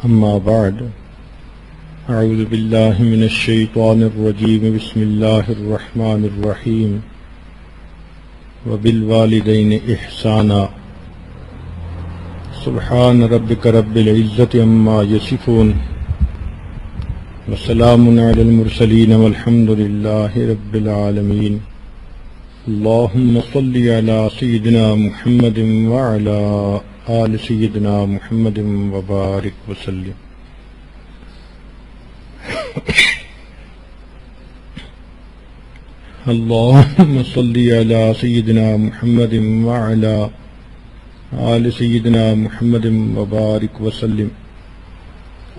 أما بعد أعوذ بالله من الشيطان الرجيم بسم الله الرحمن الرحيم وبالوالدين إحسانا سبحان ربك رب العزة عما يصفون وسلام على المرسلين والحمد لله رب العالمين اللهم صل على سيدنا محمد وعلى آل سيدنا محمد وبارك وسلم اللهم صل على سيدنا محمد وعلى آل سيدنا محمد وبارك وسلم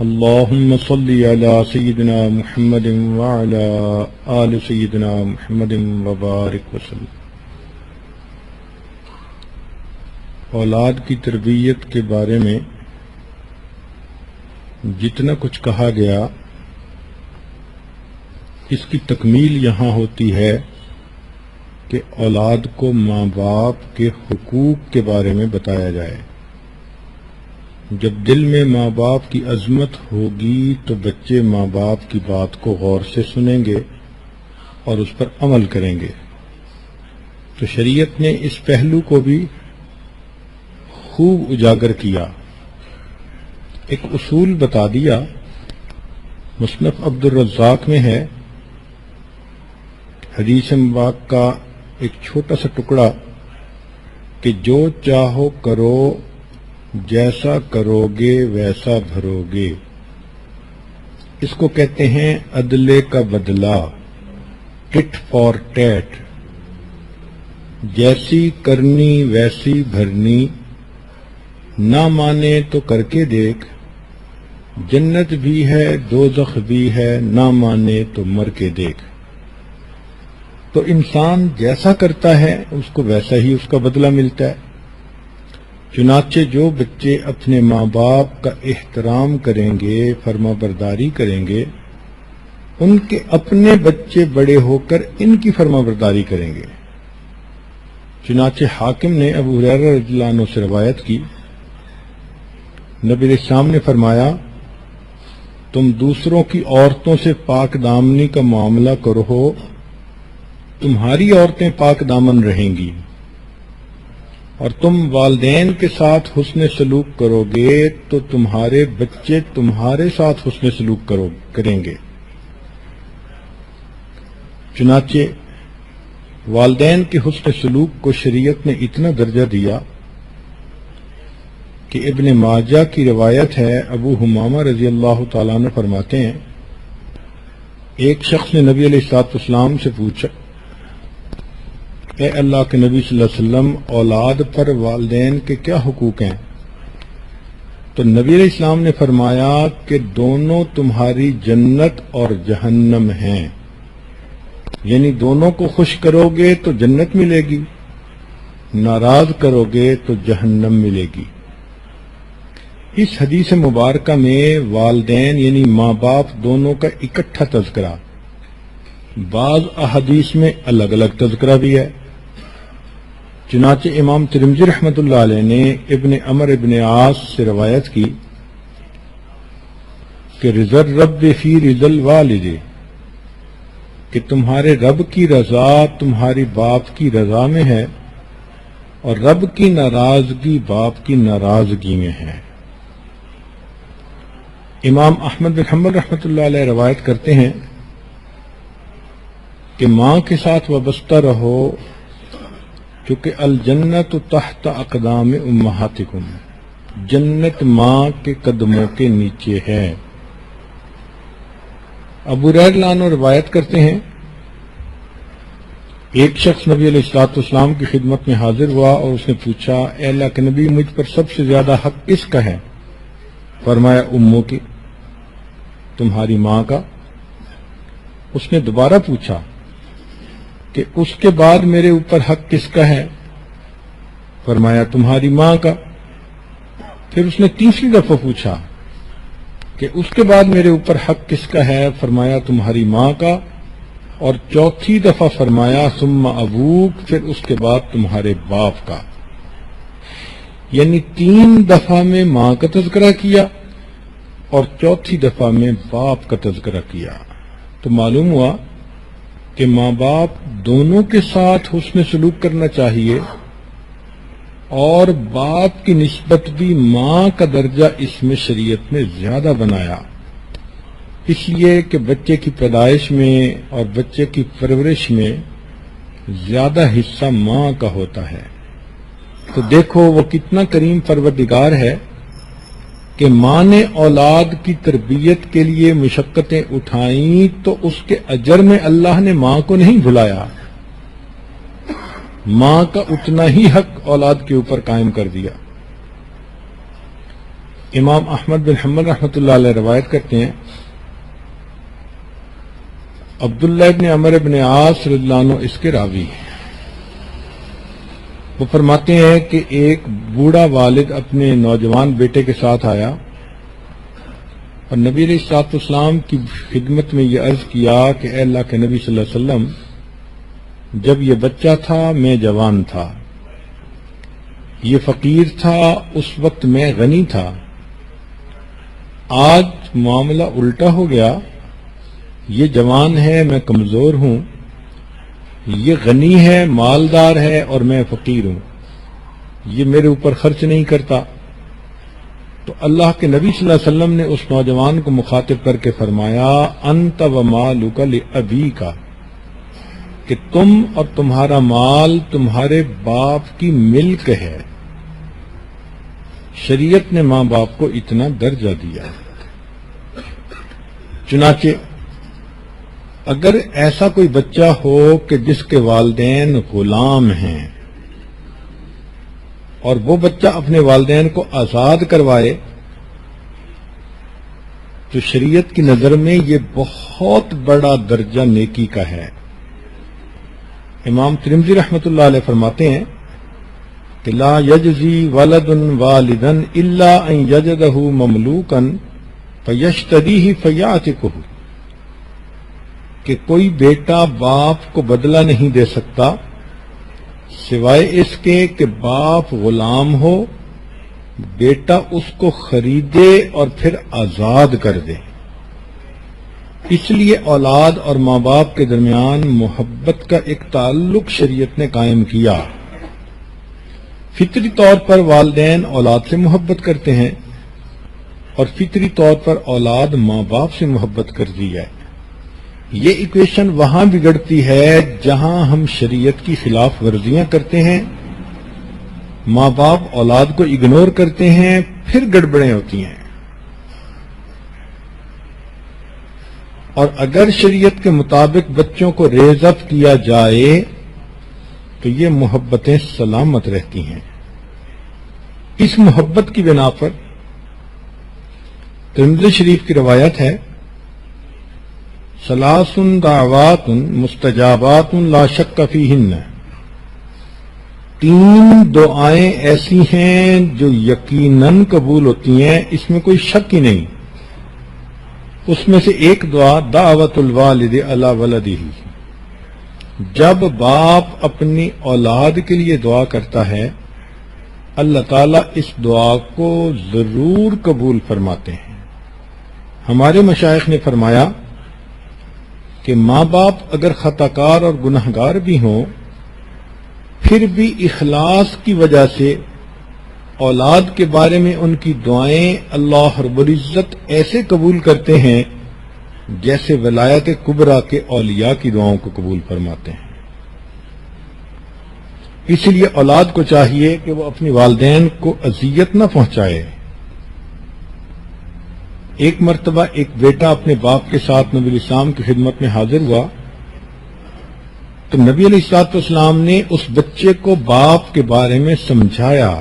اللهم صل على سيدنا محمد وعلى آل سيدنا محمد وبارك وسلم۔ اولاد کی تربیت کے بارے میں جتنا کچھ کہا گیا اس کی تکمیل یہاں ہوتی ہے کہ اولاد کو ماں باپ کے حقوق کے بارے میں بتایا جائے۔ جب دل میں ماں باپ کی عظمت ہوگی تو بچے ماں باپ کی بات کو غور سے سنیں گے اور اس پر عمل کریں گے۔ تو شریعت نے اس پہلو کو بھی خوب اجاگر کیا، ایک اصول بتا دیا۔ مصنف عبد الرزاق میں ہے حدیث مبارک کا ایک چھوٹا سا ٹکڑا کہ جو چاہو کرو، جیسا کرو گے ویسا بھرو گے۔ اس کو کہتے ہیں عدلے کا بدلہ، ٹٹ فار ٹیٹ۔ جیسی کرنی ویسی بھرنی، نہ مانے تو کر کے دیکھ، جنت بھی ہے دوزخ بھی ہے، نہ مانے تو مر کے دیکھ۔ تو انسان جیسا کرتا ہے اس کو ویسا ہی اس کا بدلہ ملتا ہے۔ چنانچہ جو بچے اپنے ماں باپ کا احترام کریں گے، فرما برداری کریں گے، ان کے اپنے بچے بڑے ہو کر ان کی فرما برداری کریں گے۔ چنانچہ حاکم نے ابو ہریرہ رضی اللہ عنہ سے روایت کی، نبی علیہ السلام نے فرمایا، تم دوسروں کی عورتوں سے پاک دامنی کا معاملہ کرو، تمہاری عورتیں پاک دامن رہیں گی، اور تم والدین کے ساتھ حسن سلوک کرو گے تو تمہارے بچے تمہارے ساتھ حسن سلوک کریں گے۔ چنانچہ والدین کے حسن سلوک کو شریعت نے اتنا درجہ دیا کہ ابن ماجہ کی روایت ہے، ابو حمامہ رضی اللہ تعالیٰ عنہ فرماتے ہیں، ایک شخص نے نبی علیہ السلام سے پوچھا، اے اللہ کے نبی صلی اللہ علیہ وسلم، اولاد پر والدین کے کیا حقوق ہیں؟ تو نبی علیہ السلام نے فرمایا کہ دونوں تمہاری جنت اور جہنم ہیں، یعنی دونوں کو خوش کرو گے تو جنت ملے گی، ناراض کرو گے تو جہنم ملے گی۔ اس حدیث مبارکہ میں والدین یعنی ماں باپ دونوں کا اکٹھا تذکرہ، بعض احادیث میں الگ الگ تذکرہ بھی ہے۔ چنانچہ امام ترمذی رحمۃ اللہ علیہ نے ابن عمر ابن عاص سے روایت کی کہ رضا الرب فی رضا الوالد، کہ تمہارے رب کی رضا تمہاری باپ کی رضا میں ہے، اور رب کی ناراضگی باپ کی ناراضگی میں ہے۔ امام احمد بن حنبل رحمۃ اللہ علیہ روایت کرتے ہیں کہ ماں کے ساتھ وابستہ رہو، کیونکہ الجنت تحت اقدام امہاتکم، جنت ماں کے قدموں کے نیچے ہے۔ ابو ہریرہ عنہ روایت کرتے ہیں، ایک شخص نبی علیہ السلام کی خدمت میں حاضر ہوا اور اس نے پوچھا، اے اللہ کے نبی، مجھ پر سب سے زیادہ حق کس کا ہے؟ فرمایا اموں کی، تمہاری ماں کا۔ اس نے دوبارہ پوچھا کہ اس کے بعد میرے اوپر حق کس کا ہے؟ فرمایا تمہاری ماں کا۔ پھر اس نے تیسری دفعہ پوچھا کہ اس کے بعد میرے اوپر حق کس کا ہے؟ فرمایا تمہاری ماں کا۔ اور چوتھی دفعہ فرمایا ثم ابوک، پھر اس کے بعد تمہارے باپ کا۔ یعنی 3 دفعہ میں ماں کا تذکرہ کیا، اور چوتھی دفعہ میں باپ کا تذکرہ کیا، تو معلوم ہوا کہ ماں باپ دونوں کے ساتھ حسن سلوک کرنا چاہیے، اور باپ کی نسبت بھی ماں کا درجہ اس میں شریعت میں زیادہ بنایا، اس لیے کہ بچے کی پیدائش میں اور بچے کی پرورش میں زیادہ حصہ ماں کا ہوتا ہے۔ تو دیکھو وہ کتنا کریم پروردگار ہے کہ ماں نے اولاد کی تربیت کے لیے مشقتیں اٹھائیں تو اس کے اجر میں اللہ نے ماں کو نہیں بھلایا، ماں کا اتنا ہی حق اولاد کے اوپر قائم کر دیا۔ امام احمد بن حنبل رحمۃ اللہ علیہ روایت کرتے ہیں، عبداللہ ابن عمر ابن عاص رضی اللہ عنہ اس کے راوی ہیں، وہ فرماتے ہیں کہ ایک بوڑھا والد اپنے نوجوان بیٹے کے ساتھ آیا اور نبی علیہ الصلوۃ والسلام کی خدمت میں یہ عرض کیا کہ اے اللہ کے نبی صلی اللہ علیہ وسلم، جب یہ بچہ تھا میں جوان تھا، یہ فقیر تھا اس وقت میں غنی تھا، آج معاملہ الٹا ہو گیا، یہ جوان ہے میں کمزور ہوں، یہ غنی ہے مالدار ہے اور میں فقیر ہوں، یہ میرے اوپر خرچ نہیں کرتا۔ تو اللہ کے نبی صلی اللہ علیہ وسلم نے اس نوجوان کو مخاطب کر کے فرمایا، انت و مالک لابیک، کہ تم اور تمہارا مال تمہارے باپ کی ملک ہے۔ شریعت نے ماں باپ کو اتنا درجہ دیا۔ چنانچہ اگر ایسا کوئی بچہ ہو کہ جس کے والدین غلام ہیں اور وہ بچہ اپنے والدین کو آزاد کروائے تو شریعت کی نظر میں یہ بہت بڑا درجہ نیکی کا ہے۔ امام ترمذی رحمۃ اللہ علیہ فرماتے ہیں کہ لا یجزی ولد والدا الا ان یجدہ مملوکا فیشتریہ فیعتقہ، کہ کوئی بیٹا باپ کو بدلہ نہیں دے سکتا سوائے اس کے کہ باپ غلام ہو، بیٹا اس کو خریدے اور پھر آزاد کر دے۔ اس لیے اولاد اور ماں باپ کے درمیان محبت کا ایک تعلق شریعت نے قائم کیا۔ فطری طور پر والدین اولاد سے محبت کرتے ہیں اور فطری طور پر اولاد ماں باپ سے محبت کرتی ہے۔ یہ ایکویشن وہاں بگڑتی ہے جہاں ہم شریعت کی خلاف ورزیاں کرتے ہیں، ماں باپ اولاد کو اگنور کرتے ہیں، پھر گڑبڑیں ہوتی ہیں۔ اور اگر شریعت کے مطابق بچوں کو ریز اپ کیا جائے تو یہ محبتیں سلامت رہتی ہیں۔ اس محبت کی بنا پر ترمذی شریف کی روایت ہے، ثلاث دعوات مستجابات لا شک فیہن، تین دعائیں ایسی ہیں جو یقیناً قبول ہوتی ہیں، اس میں کوئی شک ہی نہیں۔ اس میں سے ایک دعا دعوت الوالد علی ولدہ، جب باپ اپنی اولاد کے لیے دعا کرتا ہے اللہ تعالیٰ اس دعا کو ضرور قبول فرماتے ہیں۔ ہمارے مشائخ نے فرمایا کہ ماں باپ اگر خطا کار اور گناہ گار بھی ہوں پھر بھی اخلاص کی وجہ سے اولاد کے بارے میں ان کی دعائیں اللہ رب العزت ایسے قبول کرتے ہیں جیسے ولایت کبریٰ کے اولیاء کی دعاؤں کو قبول فرماتے ہیں۔ اس لیے اولاد کو چاہیے کہ وہ اپنی والدین کو اذیت نہ پہنچائے۔ ایک مرتبہ ایک بیٹا اپنے باپ کے ساتھ نبی علیہ السلام کی خدمت میں حاضر ہوا تو نبی علیہ الصلوۃ والسلام نے اس بچے کو باپ کے بارے میں سمجھایا،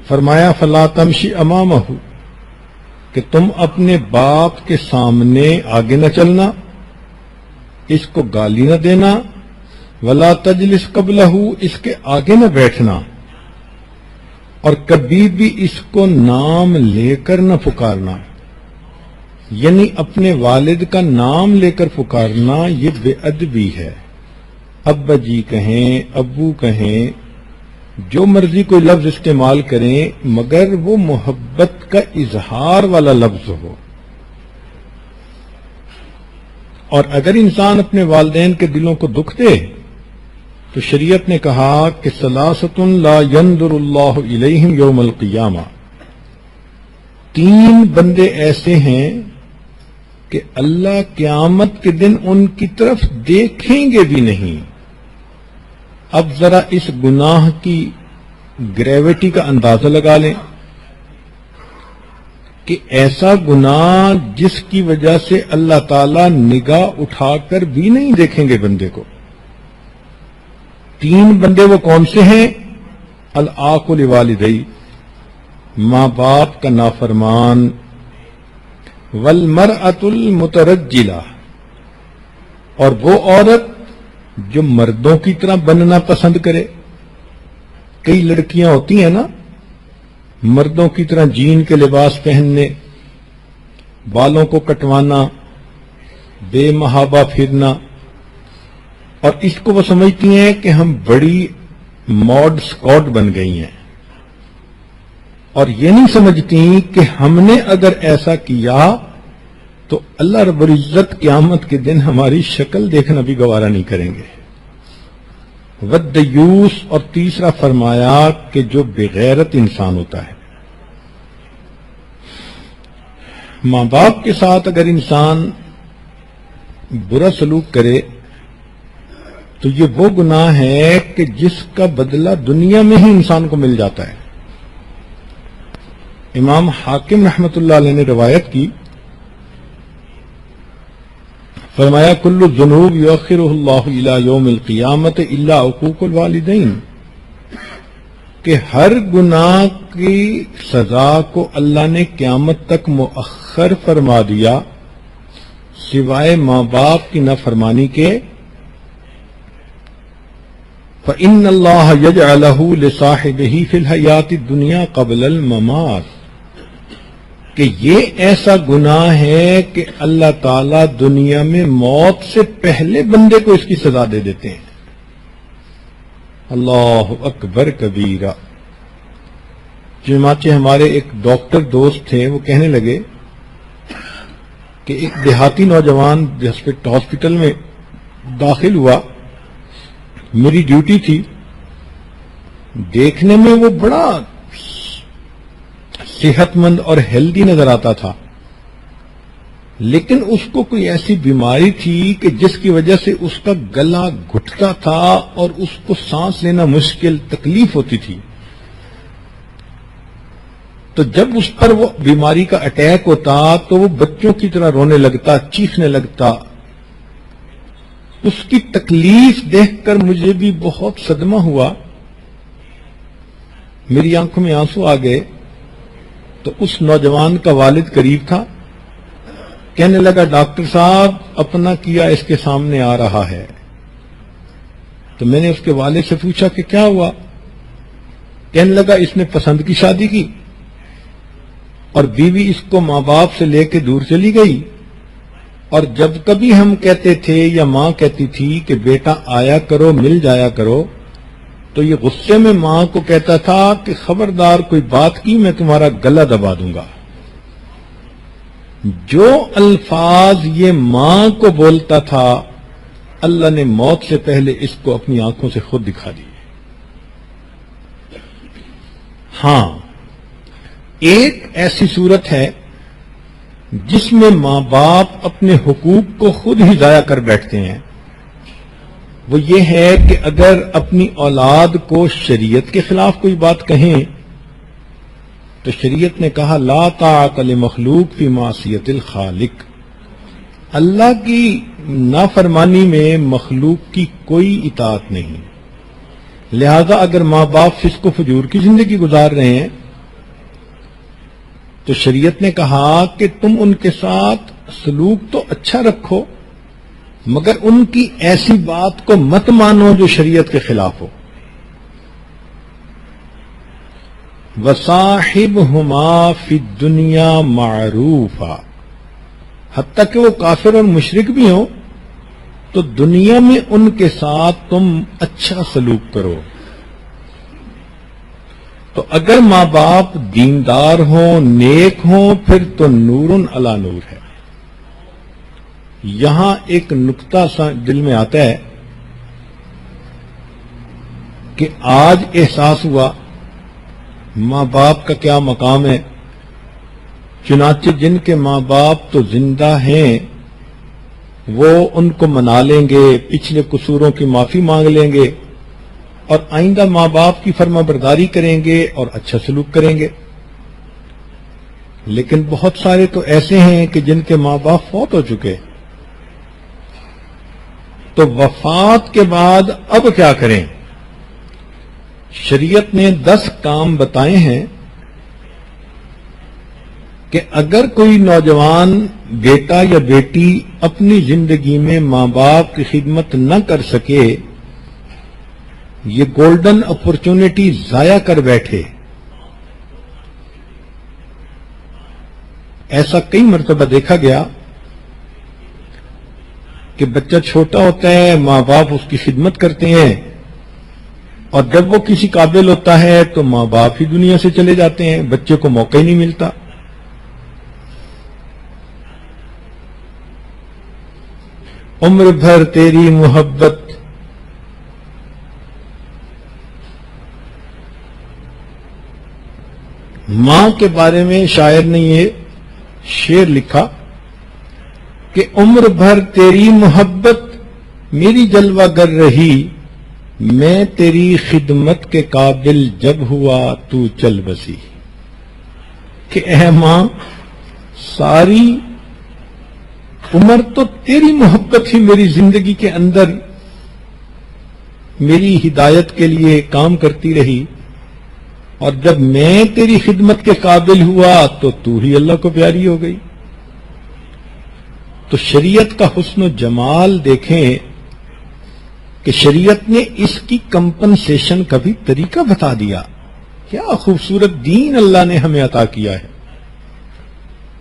فرمایا فلا تمشی امامہ، کہ تم اپنے باپ کے سامنے آگے نہ چلنا، اس کو گالی نہ دینا، ولا تجلس قبلہ، اس کے آگے نہ بیٹھنا، اور کبھی بھی اس کو نام لے کر نہ پکارنا، یعنی اپنے والد کا نام لے کر پکارنا یہ بے ادبی ہے۔ ابا جی کہیں، ابو کہیں، جو مرضی کوئی لفظ استعمال کریں مگر وہ محبت کا اظہار والا لفظ ہو. اور اگر انسان اپنے والدین کے دلوں کو دکھ دے تو شریعت نے کہا کہ ثلاثۃ لا ينظر اللہ الیہم یوم القیامہ، 3 بندے ایسے ہیں کہ اللہ قیامت کے دن ان کی طرف دیکھیں گے بھی نہیں. اب ذرا اس گناہ کی گریوٹی کا اندازہ لگا لیں کہ ایسا گناہ جس کی وجہ سے اللہ تعالی نگاہ اٹھا کر بھی نہیں دیکھیں گے بندے کو. 3 بندے وہ کون سے ہیں؟ العاق لوالدی، ماں باپ کا نافرمان، والمرأۃ المترجلہ، اور وہ عورت جو مردوں کی طرح بننا پسند کرے. کئی لڑکیاں ہوتی ہیں نا مردوں کی طرح جین کے لباس پہننے، بالوں کو کٹوانا، بے محابہ پھرنا، اور اس کو وہ سمجھتی ہیں کہ ہم بڑی ماڈ اسکاٹ بن گئی ہیں، اور یہ نہیں سمجھتی کہ ہم نے اگر ایسا کیا تو اللہ رب العزت قیامت کے دن ہماری شکل دیکھنا بھی گوارا نہیں کریں گے. والدیوس، اور تیسرا فرمایا کہ جو بغیرت انسان ہوتا ہے. ماں باپ کے ساتھ اگر انسان برا سلوک کرے تو یہ وہ گناہ ہے کہ جس کا بدلہ دنیا میں ہی انسان کو مل جاتا ہے. امام حاکم رحمۃ اللہ علیہ نے روایت کی، فرمایا کل الذنوب یؤخرہ اللہ الی یوم القیامت الا عقوق الوالدین، کہ ہر گناہ کی سزا کو اللہ نے قیامت تک مؤخر فرما دیا سوائے ماں باپ کی نافرمانی کے. فإن اللہ یجعلہ لصاحبہ فی الحیاۃ الدنیا قبل الممات، کہ یہ ایسا گناہ ہے کہ اللہ تعالی دنیا میں موت سے پہلے بندے کو اس کی سزا دے دیتے ہیں. اللہ اکبر کبیرہ. چنانچہ ہمارے ایک ڈاکٹر دوست تھے، وہ کہنے لگے کہ ایک دیہاتی نوجوان ہاسپٹل میں داخل ہوا، میری ڈیوٹی تھی، دیکھنے میں وہ بڑا صحت مند اور ہیلدی نظر آتا تھا، لیکن اس کو کوئی ایسی بیماری تھی کہ جس کی وجہ سے اس کا گلا گھٹتا تھا اور اس کو سانس لینا مشکل، تکلیف ہوتی تھی. تو جب اس پر وہ بیماری کا اٹیک ہوتا تو وہ بچوں کی طرح رونے لگتا، چیخنے لگتا. اس کی تکلیف دیکھ کر مجھے بھی بہت صدمہ ہوا، میری آنکھوں میں آنسو آ گئے. تو اس نوجوان کا والد قریب تھا، کہنے لگا ڈاکٹر صاحب اپنا کیا اس کے سامنے آ رہا ہے. تو میں نے اس کے والد سے پوچھا کہ کیا ہوا؟ کہنے لگا اس نے پسند کی شادی کی اور بیوی اس کو ماں باپ سے لے کے دور چلی گئی، اور جب کبھی ہم کہتے تھے یا ماں کہتی تھی کہ بیٹا آیا کرو، مل جایا کرو، تو یہ غصے میں ماں کو کہتا تھا کہ خبردار کوئی بات کی میں تمہارا گلا دبا دوں گا. جو الفاظ یہ ماں کو بولتا تھا اللہ نے موت سے پہلے اس کو اپنی آنکھوں سے خود دکھا دی. ہاں، ایک ایسی صورت ہے جس میں ماں باپ اپنے حقوق کو خود ہی ضائع کر بیٹھتے ہیں. وہ یہ ہے کہ اگر اپنی اولاد کو شریعت کے خلاف کوئی بات کہیں تو شریعت نے کہا لا طاعت لمخلوق فی معصیت الخالق، اللہ کی نافرمانی میں مخلوق کی کوئی اطاعت نہیں. لہذا اگر ماں باپ فسق و فجور کی زندگی گزار رہے ہیں تو شریعت نے کہا کہ تم ان کے ساتھ سلوک تو اچھا رکھو مگر ان کی ایسی بات کو مت مانو جو شریعت کے خلاف ہو. وَصَاحِبْهُمَا فِي الدُّنْيَا مَعْرُوفًا، حتیٰ کہ وہ کافر اور مشرک بھی ہوں تو دنیا میں ان کے ساتھ تم اچھا سلوک کرو. تو اگر ماں باپ دیندار ہوں، نیک ہوں، پھر تو نور علی نور ہے۔ یہاں ایک نقطہ سا دل میں آتا ہے کہ آج احساس ہوا ماں باپ کا کیا مقام ہے۔ چنانچہ جن کے ماں باپ تو زندہ ہیں وہ ان کو منا لیں گے، پچھلے قصوروں کی معافی مانگ لیں گے اور آئندہ ماں باپ کی فرما برداری کریں گے اور اچھا سلوک کریں گے۔ لیکن بہت سارے تو ایسے ہیں کہ جن کے ماں باپ فوت ہو چکے، تو وفات کے بعد اب کیا کریں؟ شریعت نے 10 کام بتائے ہیں کہ اگر کوئی نوجوان بیٹا یا بیٹی اپنی زندگی میں ماں باپ کی خدمت نہ کر سکے، یہ گولڈن اپرچونٹی ضائع کر بیٹھے۔ ایسا کئی مرتبہ دیکھا گیا کہ بچہ چھوٹا ہوتا ہے، ماں باپ اس کی خدمت کرتے ہیں، اور جب وہ کسی قابل ہوتا ہے تو ماں باپ ہی دنیا سے چلے جاتے ہیں، بچے کو موقع ہی نہیں ملتا۔ عمر بھر تیری محبت ماں کے بارے میں شاعر نے یہ شعر لکھا کہ عمر بھر تیری محبت میری جلوہ گر رہی، میں تیری خدمت کے قابل جب ہوا تو چل بسی۔ کہ اے ماں، ساری عمر تو تیری محبت ہی میری زندگی کے اندر میری ہدایت کے لیے کام کرتی رہی، اور جب میں تیری خدمت کے قابل ہوا تو تو ہی اللہ کو پیاری ہو گئی۔ تو شریعت کا حسن و جمال دیکھیں کہ شریعت نے اس کی کمپنسیشن کا بھی طریقہ بتا دیا۔ کیا خوبصورت دین اللہ نے ہمیں عطا کیا ہے۔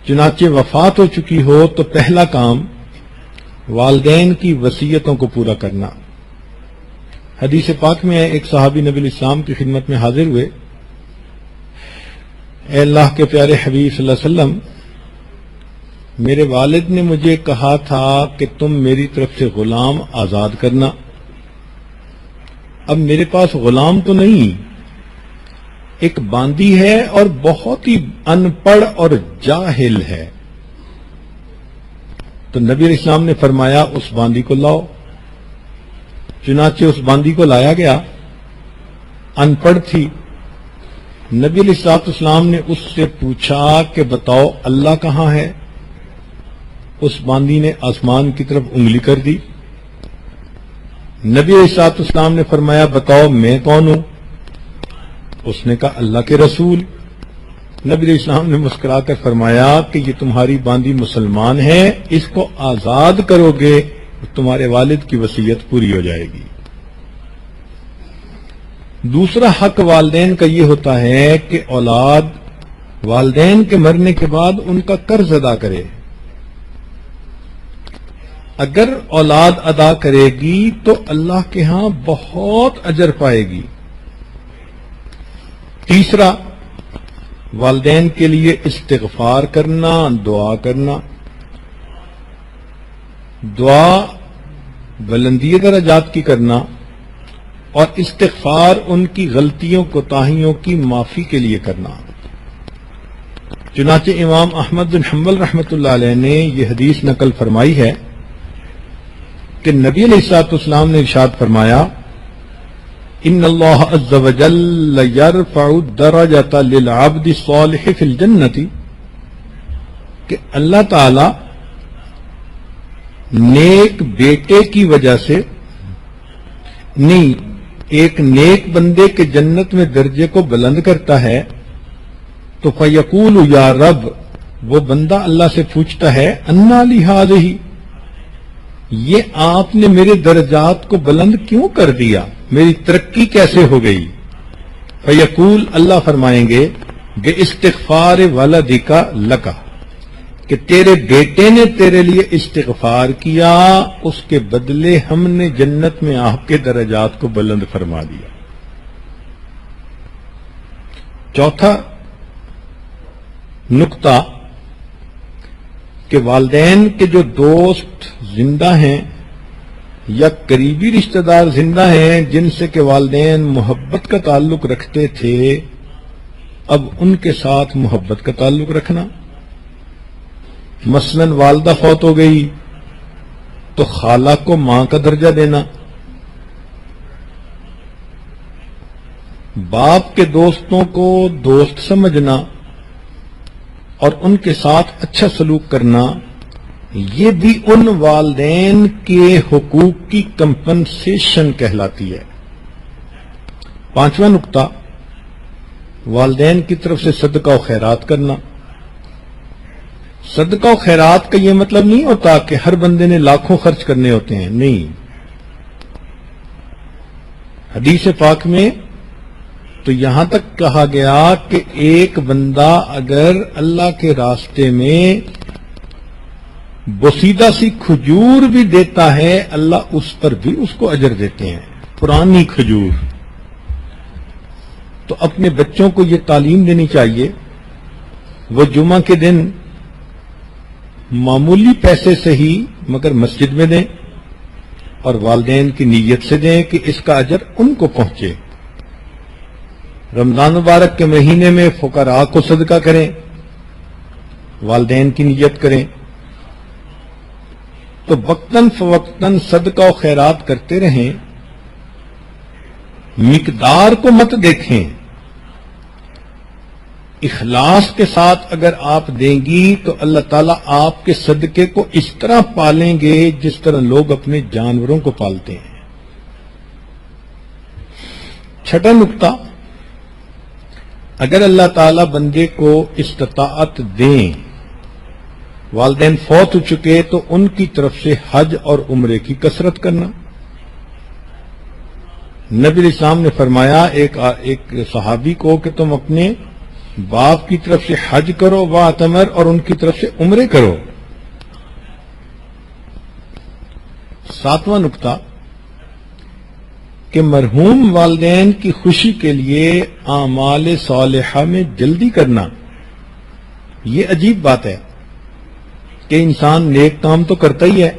چنانچہ وفات ہو چکی ہو تو پہلا کام والدین کی وصیتوں کو پورا کرنا۔ حدیث پاک میں ایک صحابی نبی الاسلام کی خدمت میں حاضر ہوئے، اے اللہ کے پیارے حبیب صلی اللہ علیہ وسلم، میرے والد نے مجھے کہا تھا کہ تم میری طرف سے غلام آزاد کرنا۔ اب میرے پاس غلام تو نہیں، ایک باندی ہے اور بہت ہی ان پڑھ اور جاہل ہے۔ تو نبی علیہ السلام نے فرمایا اس باندی کو لاؤ۔ چنانچہ اس باندی کو لایا گیا، ان پڑھ تھی۔ نبی علیہ السلام نے اس سے پوچھا کہ بتاؤ اللہ کہاں ہے؟ اس باندی نے آسمان کی طرف انگلی کر دی۔ نبی علیہ السلام نے فرمایا بتاؤ میں کون ہوں؟ اس نے کہا اللہ کے رسول۔ نبی علیہ السلام نے مسکرا کر فرمایا کہ یہ تمہاری باندی مسلمان ہے، اس کو آزاد کرو گے تو تمہارے والد کی وصیت پوری ہو جائے گی۔ دوسرا حق والدین کا یہ ہوتا ہے کہ اولاد والدین کے مرنے کے بعد ان کا قرض ادا کرے۔ اگر اولاد ادا کرے گی تو اللہ کے ہاں بہت اجر پائے گی۔ تیسرا، والدین کے لیے استغفار کرنا، دعا کرنا۔ دعا بلندی درجات کی کرنا اور استغفار ان کی غلطیوں کوتاہیوں کی معافی کے لیے کرنا۔ چنانچہ امام احمد بن حنبل رحمۃ اللہ علیہ نے یہ حدیث نقل فرمائی ہے کہ نبی علیہ السلام نے ارشاد فرمایا ان اللہ عز وجل یرفع الدرجۃ للعبد الصالح فی الجنۃ، کہ اللہ تعالی نیک بیٹے کی وجہ سے نہیں، ایک نیک بندے کے جنت میں درجے کو بلند کرتا ہے۔ تو فیقول یا رب، وہ بندہ اللہ سے پوچھتا ہے انا لی ھذہ، یہ آپ نے میرے درجات کو بلند کیوں کر دیا، میری ترقی کیسے ہو گئی؟ فیقول، اللہ فرمائیں گے بے استغفار ولدک لک، کہ تیرے بیٹے نے تیرے لیے استغفار کیا، اس کے بدلے ہم نے جنت میں آپ کے درجات کو بلند فرما دیا۔ چوتھا نقطہ کہ والدین کے جو دوست زندہ ہیں یا قریبی رشتہ دار زندہ ہیں جن سے کہ والدین محبت کا تعلق رکھتے تھے، اب ان کے ساتھ محبت کا تعلق رکھنا. مثلا والدہ فوت ہو گئی تو خالہ کو ماں کا درجہ دینا، باپ کے دوستوں کو دوست سمجھنا اور ان کے ساتھ اچھا سلوک کرنا، یہ بھی ان والدین کے حقوق کی کمپنسیشن کہلاتی ہے. پانچواں نقطہ والدین کی طرف سے صدقہ و خیرات کرنا. صدقہ و خیرات کا یہ مطلب نہیں ہوتا کہ ہر بندے نے لاکھوں خرچ کرنے ہوتے ہیں، نہیں. حدیث پاک میں تو یہاں تک کہا گیا کہ ایک بندہ اگر اللہ کے راستے میں بوسیدہ سی کھجور بھی دیتا ہے اللہ اس پر بھی اس کو اجر دیتے ہیں، پرانی کھجور. تو اپنے بچوں کو یہ تعلیم دینی چاہیے وہ جمعہ کے دن معمولی پیسے سے ہی مگر مسجد میں دیں اور والدین کی نیت سے دیں کہ اس کا اجر ان کو پہنچے. رمضان مبارک کے مہینے میں فقراء کو صدقہ کریں، والدین کی نیت کریں. تو وقتاً فوقتاً صدقہ و خیرات کرتے رہیں، مقدار کو مت دیکھیں. اخلاص کے ساتھ اگر آپ دیں گی تو اللہ تعالیٰ آپ کے صدقے کو اس طرح پالیں گے جس طرح لوگ اپنے جانوروں کو پالتے ہیں. چھٹا نقطہ، اگر اللہ تعالیٰ بندے کو استطاعت دیں، والدین فوت ہو چکے تو ان کی طرف سے حج اور عمرے کی کثرت کرنا. نبی علیہ السلام نے فرمایا ایک صحابی کو کہ تم اپنے باپ کی طرف سے حج کرو واعتمر اور ان کی طرف سے عمرے کرو. ساتواں نقطہ کہ مرحوم والدین کی خوشی کے لیے اعمال صالحہ میں جلدی کرنا. یہ عجیب بات ہے کہ انسان نیک کام تو کرتا ہی ہے،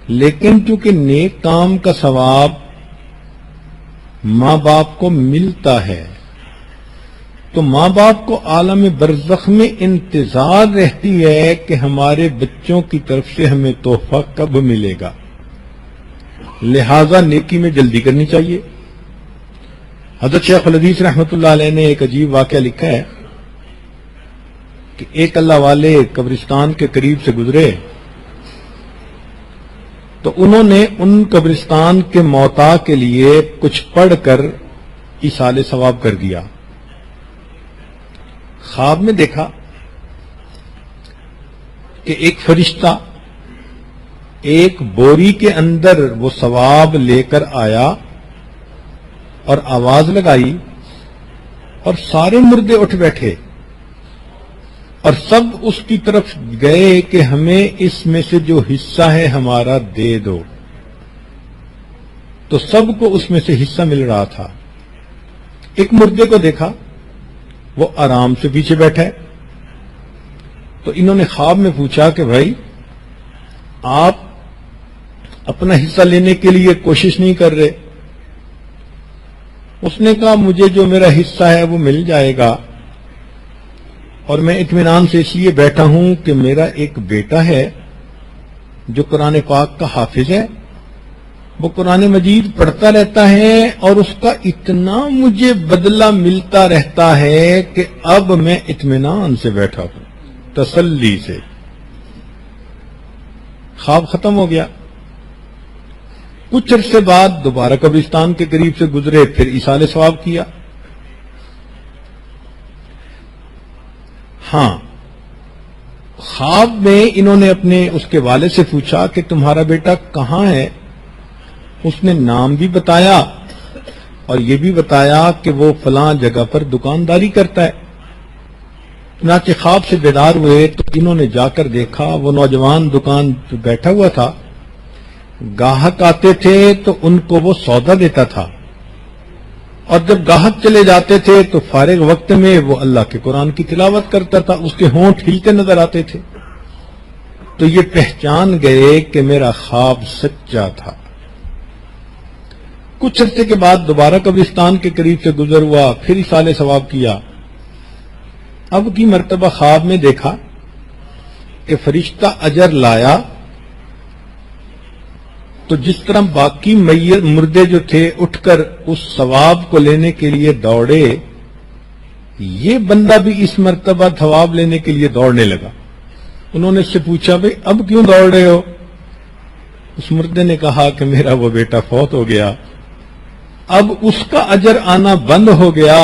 لیکن چونکہ نیک کام کا ثواب ماں باپ کو ملتا ہے تو ماں باپ کو عالم برزخ میں انتظار رہتی ہے کہ ہمارے بچوں کی طرف سے ہمیں تحفہ کب ملے گا، لہذا نیکی میں جلدی کرنی چاہیے. حضرت شیخ الحدیث رحمۃ اللہ علیہ نے ایک عجیب واقعہ لکھا ہے کہ ایک اللہ والے قبرستان کے قریب سے گزرے تو انہوں نے ان قبرستان کے موتا کے لیے کچھ پڑھ کر ایصال ثواب کر دیا. خواب میں دیکھا کہ ایک فرشتہ ایک بوری کے اندر وہ ثواب لے کر آیا اور آواز لگائی اور سارے مردے اٹھ بیٹھے اور سب اس کی طرف گئے کہ ہمیں اس میں سے جو حصہ ہے ہمارا دے دو. تو سب کو اس میں سے حصہ مل رہا تھا. ایک مردے کو دیکھا وہ آرام سے پیچھے بیٹھا ہے. تو انہوں نے خواب میں پوچھا کہ بھائی آپ اپنا حصہ لینے کے لیے کوشش نہیں کر رہے؟ اس نے کہا مجھے جو میرا حصہ ہے وہ مل جائے گا اور میں اطمینان سے اس لیے بیٹھا ہوں کہ میرا ایک بیٹا ہے جو قرآن پاک کا حافظ ہے، وہ قرآن مجید پڑھتا رہتا ہے اور اس کا اتنا مجھے بدلہ ملتا رہتا ہے کہ اب میں اطمینان سے بیٹھا ہوں، تسلی سے. خواب ختم ہو گیا. کچھ عرصے بعد دوبارہ قبرستان کے قریب سے گزرے، پھر ایصال ثواب کیا. ہاں، خواب میں انہوں نے اپنے اس کے والد سے پوچھا کہ تمہارا بیٹا کہاں ہے؟ اس نے نام بھی بتایا اور یہ بھی بتایا کہ وہ فلاں جگہ پر دکانداری کرتا ہے. چنانچہ خواب سے بیدار ہوئے تو انہوں نے جا کر دیکھا وہ نوجوان دکان پہ بیٹھا ہوا تھا. گاہک آتے تھے تو ان کو وہ سودا دیتا تھا. اور جب گاہک چلے جاتے تھے تو فارغ وقت میں وہ اللہ کے قرآن کی تلاوت کرتا تھا، اس کے ہونٹ ہلتے نظر آتے تھے۔ تو یہ پہچان گئے کہ میرا خواب سچا تھا۔ کچھ عرصے کے بعد دوبارہ قبرستان کے قریب سے گزر ہوا، پھر ایصال ثواب کیا۔ اب کی مرتبہ خواب میں دیکھا کہ فرشتہ اجر لایا، تو جس طرح باقی مردے جو تھے اٹھ کر اس ثواب کو لینے کے لیے دوڑے، یہ بندہ بھی اس مرتبہ ثواب لینے کے لیے دوڑنے لگا۔ انہوں نے اس سے پوچھا بھئی اب کیوں دوڑ رہے ہو؟ اس مردے نے کہا کہ میرا وہ بیٹا فوت ہو گیا، اب اس کا اجر آنا بند ہو گیا۔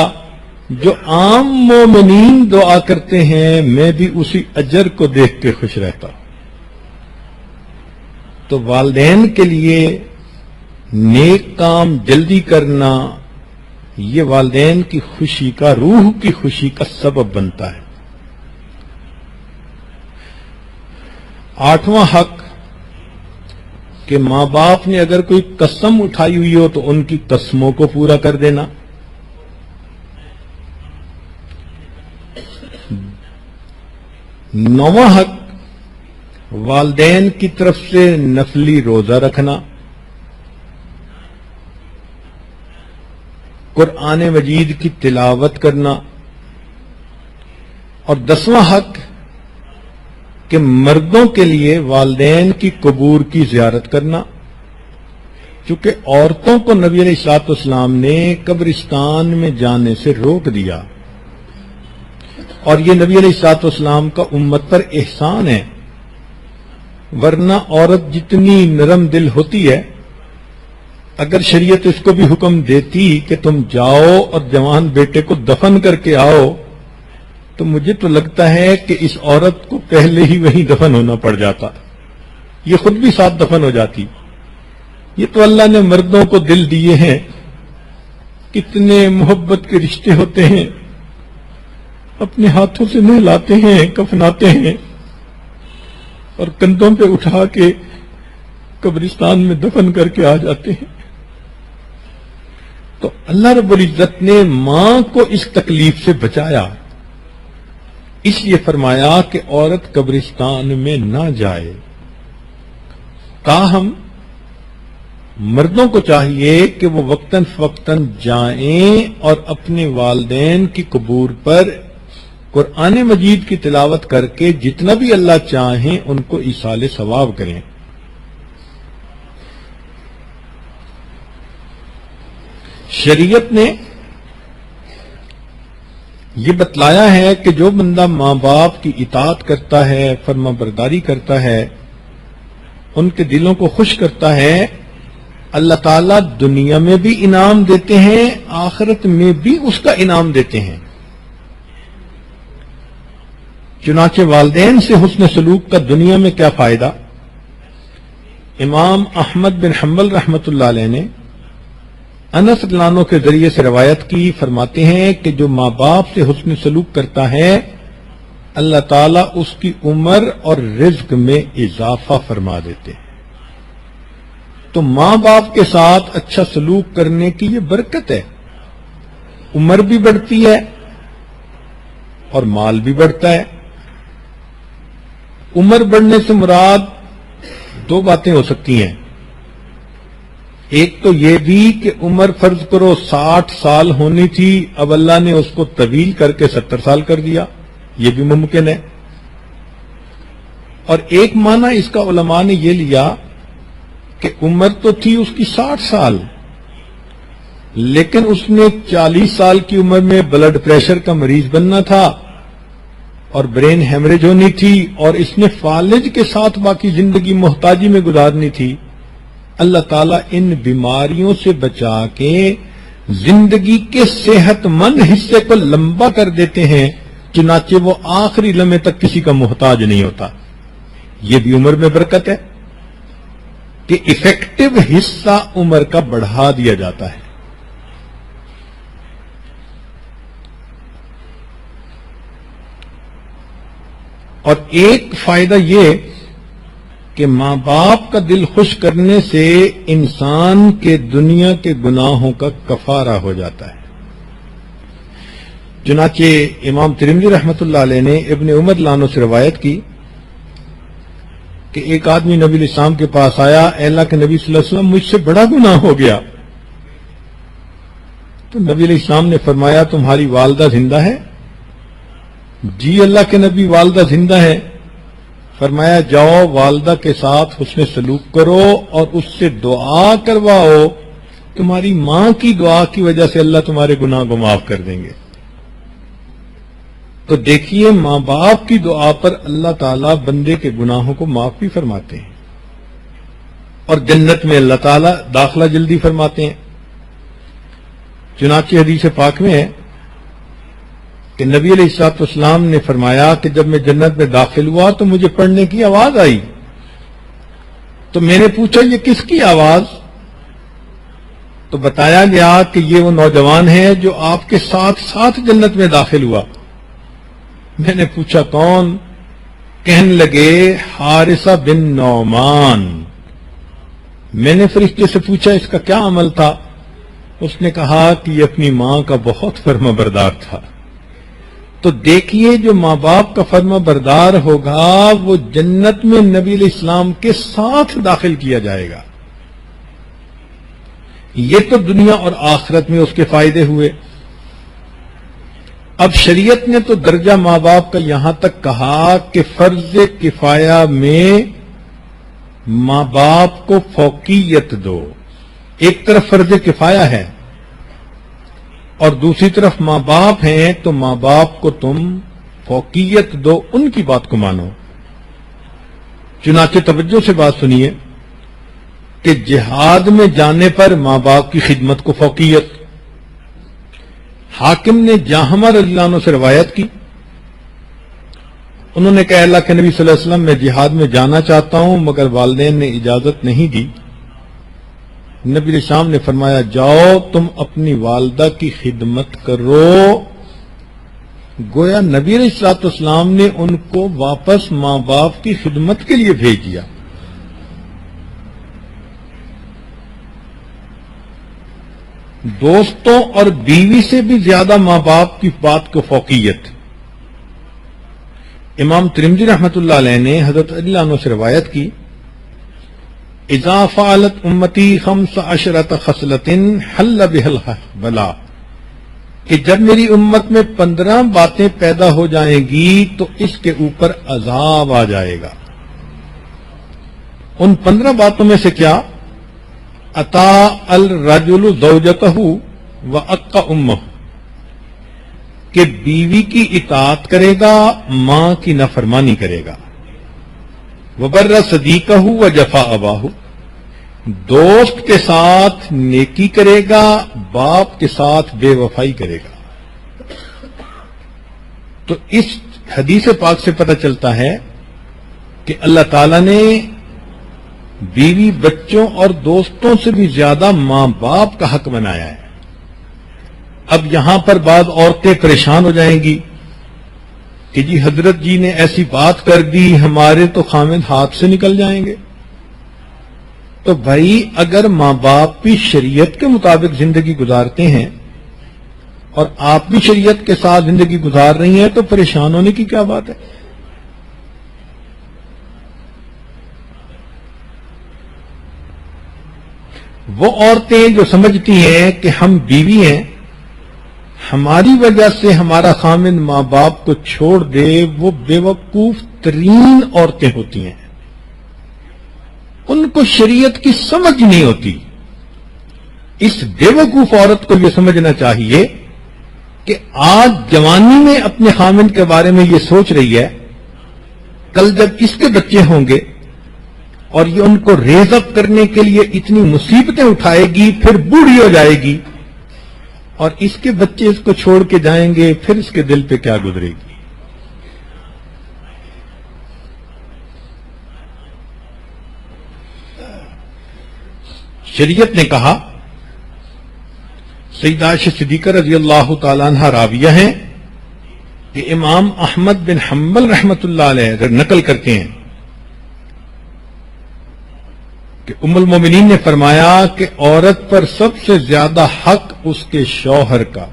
جو عام مومنین دعا کرتے ہیں میں بھی اسی اجر کو دیکھ کے خوش رہتا ہوں۔ تو والدین کے لیے نیک کام جلدی کرنا یہ والدین کی خوشی کا، روح کی خوشی کا سبب بنتا ہے۔ 8واں حق کہ ماں باپ نے اگر کوئی قسم اٹھائی ہوئی ہو تو ان کی قسموں کو پورا کر دینا۔ 9واں حق والدین کی طرف سے نفلی روزہ رکھنا۔ قرآن مجید کی تلاوت کرنا۔ اور 10واں حق کہ مردوں کے لیے والدین کی قبور کی زیارت کرنا، چونکہ عورتوں کو نبی علیہ الصلوۃ والسلام نے قبرستان میں جانے سے روک دیا، اور یہ نبی علیہ الصلوۃ والسلام کا امت پر احسان ہے، ورنہ عورت جتنی نرم دل ہوتی ہے، اگر شریعت اس کو بھی حکم دیتی کہ تم جاؤ اور جوان بیٹے کو دفن کر کے آؤ، تو مجھے تو لگتا ہے کہ اس عورت کو پہلے ہی وہیں دفن ہونا پڑ جاتا، یہ خود بھی ساتھ دفن ہو جاتی۔ یہ تو اللہ نے مردوں کو دل دیے ہیں، کتنے محبت کے رشتے ہوتے ہیں، اپنے ہاتھوں سے نہلاتے ہیں، کفناتے ہیں، اور کندھوں پہ اٹھا کے قبرستان میں دفن کر کے آ جاتے ہیں۔ تو اللہ رب العزت نے ماں کو اس تکلیف سے بچایا، اس لیے فرمایا کہ عورت قبرستان میں نہ جائے۔ تاہم مردوں کو چاہیے کہ وہ وقتاً فوقتاً جائیں اور اپنے والدین کی قبور پر قرآن مجید کی تلاوت کر کے جتنا بھی اللہ چاہیں ان کو ایصال ثواب کریں۔ شریعت نے یہ بتلایا ہے کہ جو بندہ ماں باپ کی اطاعت کرتا ہے، فرما برداری کرتا ہے، ان کے دلوں کو خوش کرتا ہے، اللہ تعالیٰ دنیا میں بھی انعام دیتے ہیں، آخرت میں بھی اس کا انعام دیتے ہیں۔ چنانچہ والدین سے حسن سلوک کا دنیا میں کیا فائدہ؟ امام احمد بن حنبل رحمۃ اللہ علیہ نے انس رضی اللہ عنہ کے ذریعے سے روایت کی، فرماتے ہیں کہ جو ماں باپ سے حسن سلوک کرتا ہے اللہ تعالیٰ اس کی عمر اور رزق میں اضافہ فرما دیتے ہیں۔ تو ماں باپ کے ساتھ اچھا سلوک کرنے کی یہ برکت ہے، عمر بھی بڑھتی ہے اور مال بھی بڑھتا ہے۔ عمر بڑھنے سے مراد دو باتیں ہو سکتی ہیں، ایک تو یہ بھی کہ عمر فرض کرو 60 سال ہونی تھی، اب اللہ نے اس کو طویل کر کے 70 سال کر دیا، یہ بھی ممکن ہے۔ اور ایک معنی اس کا علماء نے یہ لیا کہ عمر تو تھی اس کی 60 سال، لیکن اس نے 40 سال کی عمر میں بلڈ پریشر کا مریض بننا تھا اور برین ہیمریج ہونی تھی، اور اس نے فالج کے ساتھ باقی زندگی محتاجی میں گزارنی تھی۔ اللہ تعالیٰ ان بیماریوں سے بچا کے زندگی کے صحت مند حصے کو لمبا کر دیتے ہیں، چنانچہ وہ آخری لمحے تک کسی کا محتاج نہیں ہوتا۔ یہ بھی عمر میں برکت ہے کہ ایفیکٹو حصہ عمر کا بڑھا دیا جاتا ہے۔ اور ایک فائدہ یہ کہ ماں باپ کا دل خوش کرنے سے انسان کے دنیا کے گناہوں کا کفارہ ہو جاتا ہے۔ چنانچہ امام ترمذی رحمۃ اللہ علیہ نے ابن عمر لانو سے روایت کی کہ ایک آدمی نبی علیہ السلام کے پاس آیا، اے اللہ کے نبی صلی اللہ علیہ وسلم مجھ سے بڑا گناہ ہو گیا۔ تو نبی علیہ السلام نے فرمایا تمہاری والدہ زندہ ہے؟ جی اللہ کے نبی والدہ زندہ ہے۔ فرمایا جاؤ والدہ کے ساتھ حسن سلوک کرو اور اس سے دعا کرواؤ، تمہاری ماں کی دعا کی وجہ سے اللہ تمہارے گناہ کو معاف کر دیں گے۔ تو دیکھیے ماں باپ کی دعا پر اللہ تعالیٰ بندے کے گناہوں کو معاف بھی فرماتے ہیں اور جنت میں اللہ تعالیٰ داخلہ جلدی فرماتے ہیں۔ چنانچہ حدیث پاک میں ہے کہ نبی علیہ الصلوۃ والسلام نے فرمایا کہ جب میں جنت میں داخل ہوا تو مجھے پڑھنے کی آواز آئی، تو میں نے پوچھا یہ کس کی آواز؟ تو بتایا گیا کہ یہ وہ نوجوان ہے جو آپ کے ساتھ ساتھ جنت میں داخل ہوا۔ میں نے پوچھا کون؟ کہنے لگے حارثہ بن نعمان۔ میں نے فرشتے سے پوچھا اس کا کیا عمل تھا؟ اس نے کہا کہ یہ اپنی ماں کا بہت فرما بردار تھا۔ تو دیکھیے جو ماں باپ کا فرما بردار ہوگا وہ جنت میں نبی علیہ السلام کے ساتھ داخل کیا جائے گا۔ یہ تو دنیا اور آخرت میں اس کے فائدے ہوئے۔ اب شریعت نے تو درجہ ماں باپ کا یہاں تک کہا کہ فرض کفایہ میں ماں باپ کو فوقیت دو۔ ایک طرف فرض کفایہ ہے اور دوسری طرف ماں باپ ہیں، تو ماں باپ کو تم فوقیت دو، ان کی بات کو مانو۔ چنانچہ توجہ سے بات سنیے کہ جہاد میں جانے پر ماں باپ کی خدمت کو فوقیت۔ حاکم نے جاہمہ رضی اللہ عنہ سے روایت کی، انہوں نے کہا اللہ کے نبی صلی اللہ علیہ وسلم میں جہاد میں جانا چاہتا ہوں مگر والدین نے اجازت نہیں دی۔ نبی علیہ السلام نے فرمایا جاؤ تم اپنی والدہ کی خدمت کرو۔ گویا نبی علیہ السلام نے ان کو واپس ماں باپ کی خدمت کے لیے بھیج دیا۔ دوستوں اور بیوی سے بھی زیادہ ماں باپ کی بات کو فوقیت۔ امام ترمذی رحمۃ اللہ علیہ نے حضرت علی عنہ سے روایت کی اذا فعلت امتی 15 خصلۃ حل بها البلاء، کہ جب میری امت میں 15 باتیں پیدا ہو جائیں گی تو اس کے اوپر عذاب آ جائے گا۔ ان 15 باتوں میں سے کیا؟ اطاع الرجل زوجته وعق امه، کہ بیوی کی اطاعت کرے گا ماں کی نافرمانی کرے گا، وبر صدیقہ وجفا اباہ، دوست کے ساتھ نیکی کرے گا باپ کے ساتھ بے وفائی کرے گا۔ تو اس حدیث پاک سے پتہ چلتا ہے کہ اللہ تعالی نے بیوی بچوں اور دوستوں سے بھی زیادہ ماں باپ کا حق بنایا ہے۔ اب یہاں پر بعض عورتیں پریشان ہو جائیں گی کہ جی حضرت جی نے ایسی بات کر دی ہمارے تو خامد ہاتھ سے نکل جائیں گے۔ تو بھائی اگر ماں باپ بھی شریعت کے مطابق زندگی گزارتے ہیں اور آپ بھی شریعت کے ساتھ زندگی گزار رہی ہیں تو پریشان ہونے کی کیا بات ہے؟ وہ عورتیں جو سمجھتی ہیں کہ ہم بیوی ہیں، ہماری وجہ سے ہمارا خامد ماں باپ کو چھوڑ دے، وہ بے وقوف ترین عورتیں ہوتی ہیں۔ ان کو شریعت کی سمجھ نہیں ہوتی۔ اس بے وقوف عورت کو یہ سمجھنا چاہیے کہ آج جوانی میں اپنے خامد کے بارے میں یہ سوچ رہی ہے، کل جب اس کے بچے ہوں گے اور یہ ان کو ریز اپ کرنے کے لیے اتنی مصیبتیں اٹھائے گی، پھر بوڑھی ہو جائے گی اور اس کے بچے اس کو چھوڑ کے جائیں گے، پھر اس کے دل پہ کیا گزرے گی۔ شریعت نے کہا، سیدہ عائشہ صدیقہ رضی اللہ تعالیٰ عنہ راویہ ہیں کہ امام احمد بن حنبل رحمۃ اللہ علیہ نقل کرتے ہیں کہ ام المومنین نے فرمایا کہ عورت پر سب سے زیادہ حق اس کے شوہر کا،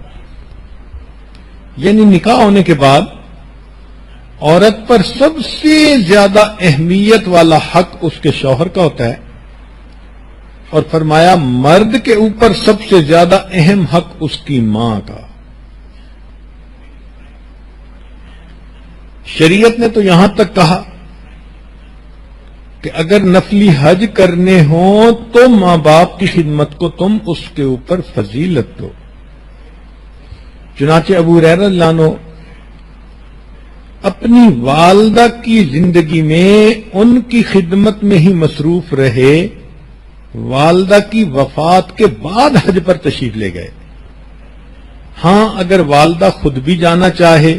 یعنی نکاح ہونے کے بعد عورت پر سب سے زیادہ اہمیت والا حق اس کے شوہر کا ہوتا ہے، اور فرمایا مرد کے اوپر سب سے زیادہ اہم حق اس کی ماں کا۔ شریعت نے تو یہاں تک کہا کہ اگر نفلی حج کرنے ہوں تو ماں باپ کی خدمت کو تم اس کے اوپر فضیلت دو۔ چنانچہ ابو ہریرہ رضی اللہ عنہ اپنی والدہ کی زندگی میں ان کی خدمت میں ہی مصروف رہے، والدہ کی وفات کے بعد حج پر تشریف لے گئے۔ ہاں اگر والدہ خود بھی جانا چاہے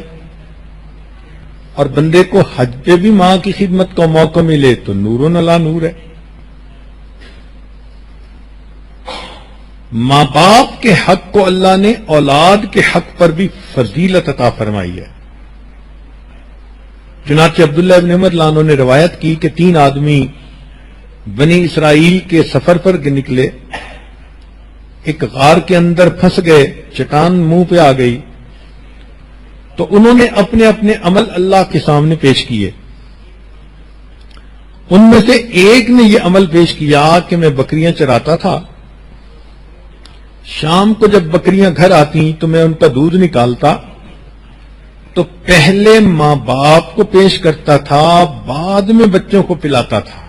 اور بندے کو حج پہ بھی ماں کی خدمت کا موقع ملے تو نور علی نور ہے۔ ماں باپ کے حق کو اللہ نے اولاد کے حق پر بھی فضیلت عطا فرمائی ہے۔ چنانچہ عبداللہ ابن عمر رضی اللہ عنہ نے روایت کی کہ 3 آدمی بنی اسرائیل کے سفر پر نکلے، ایک غار کے اندر پھنس گئے، چٹان منہ پہ آ گئی، تو انہوں نے اپنے اپنے عمل اللہ کے سامنے پیش کیے۔ ان میں سے ایک نے یہ عمل پیش کیا کہ میں بکریاں چراتا تھا، شام کو جب بکریاں گھر آتی تو میں ان کا دودھ نکالتا تو پہلے ماں باپ کو پیش کرتا تھا، بعد میں بچوں کو پلاتا تھا۔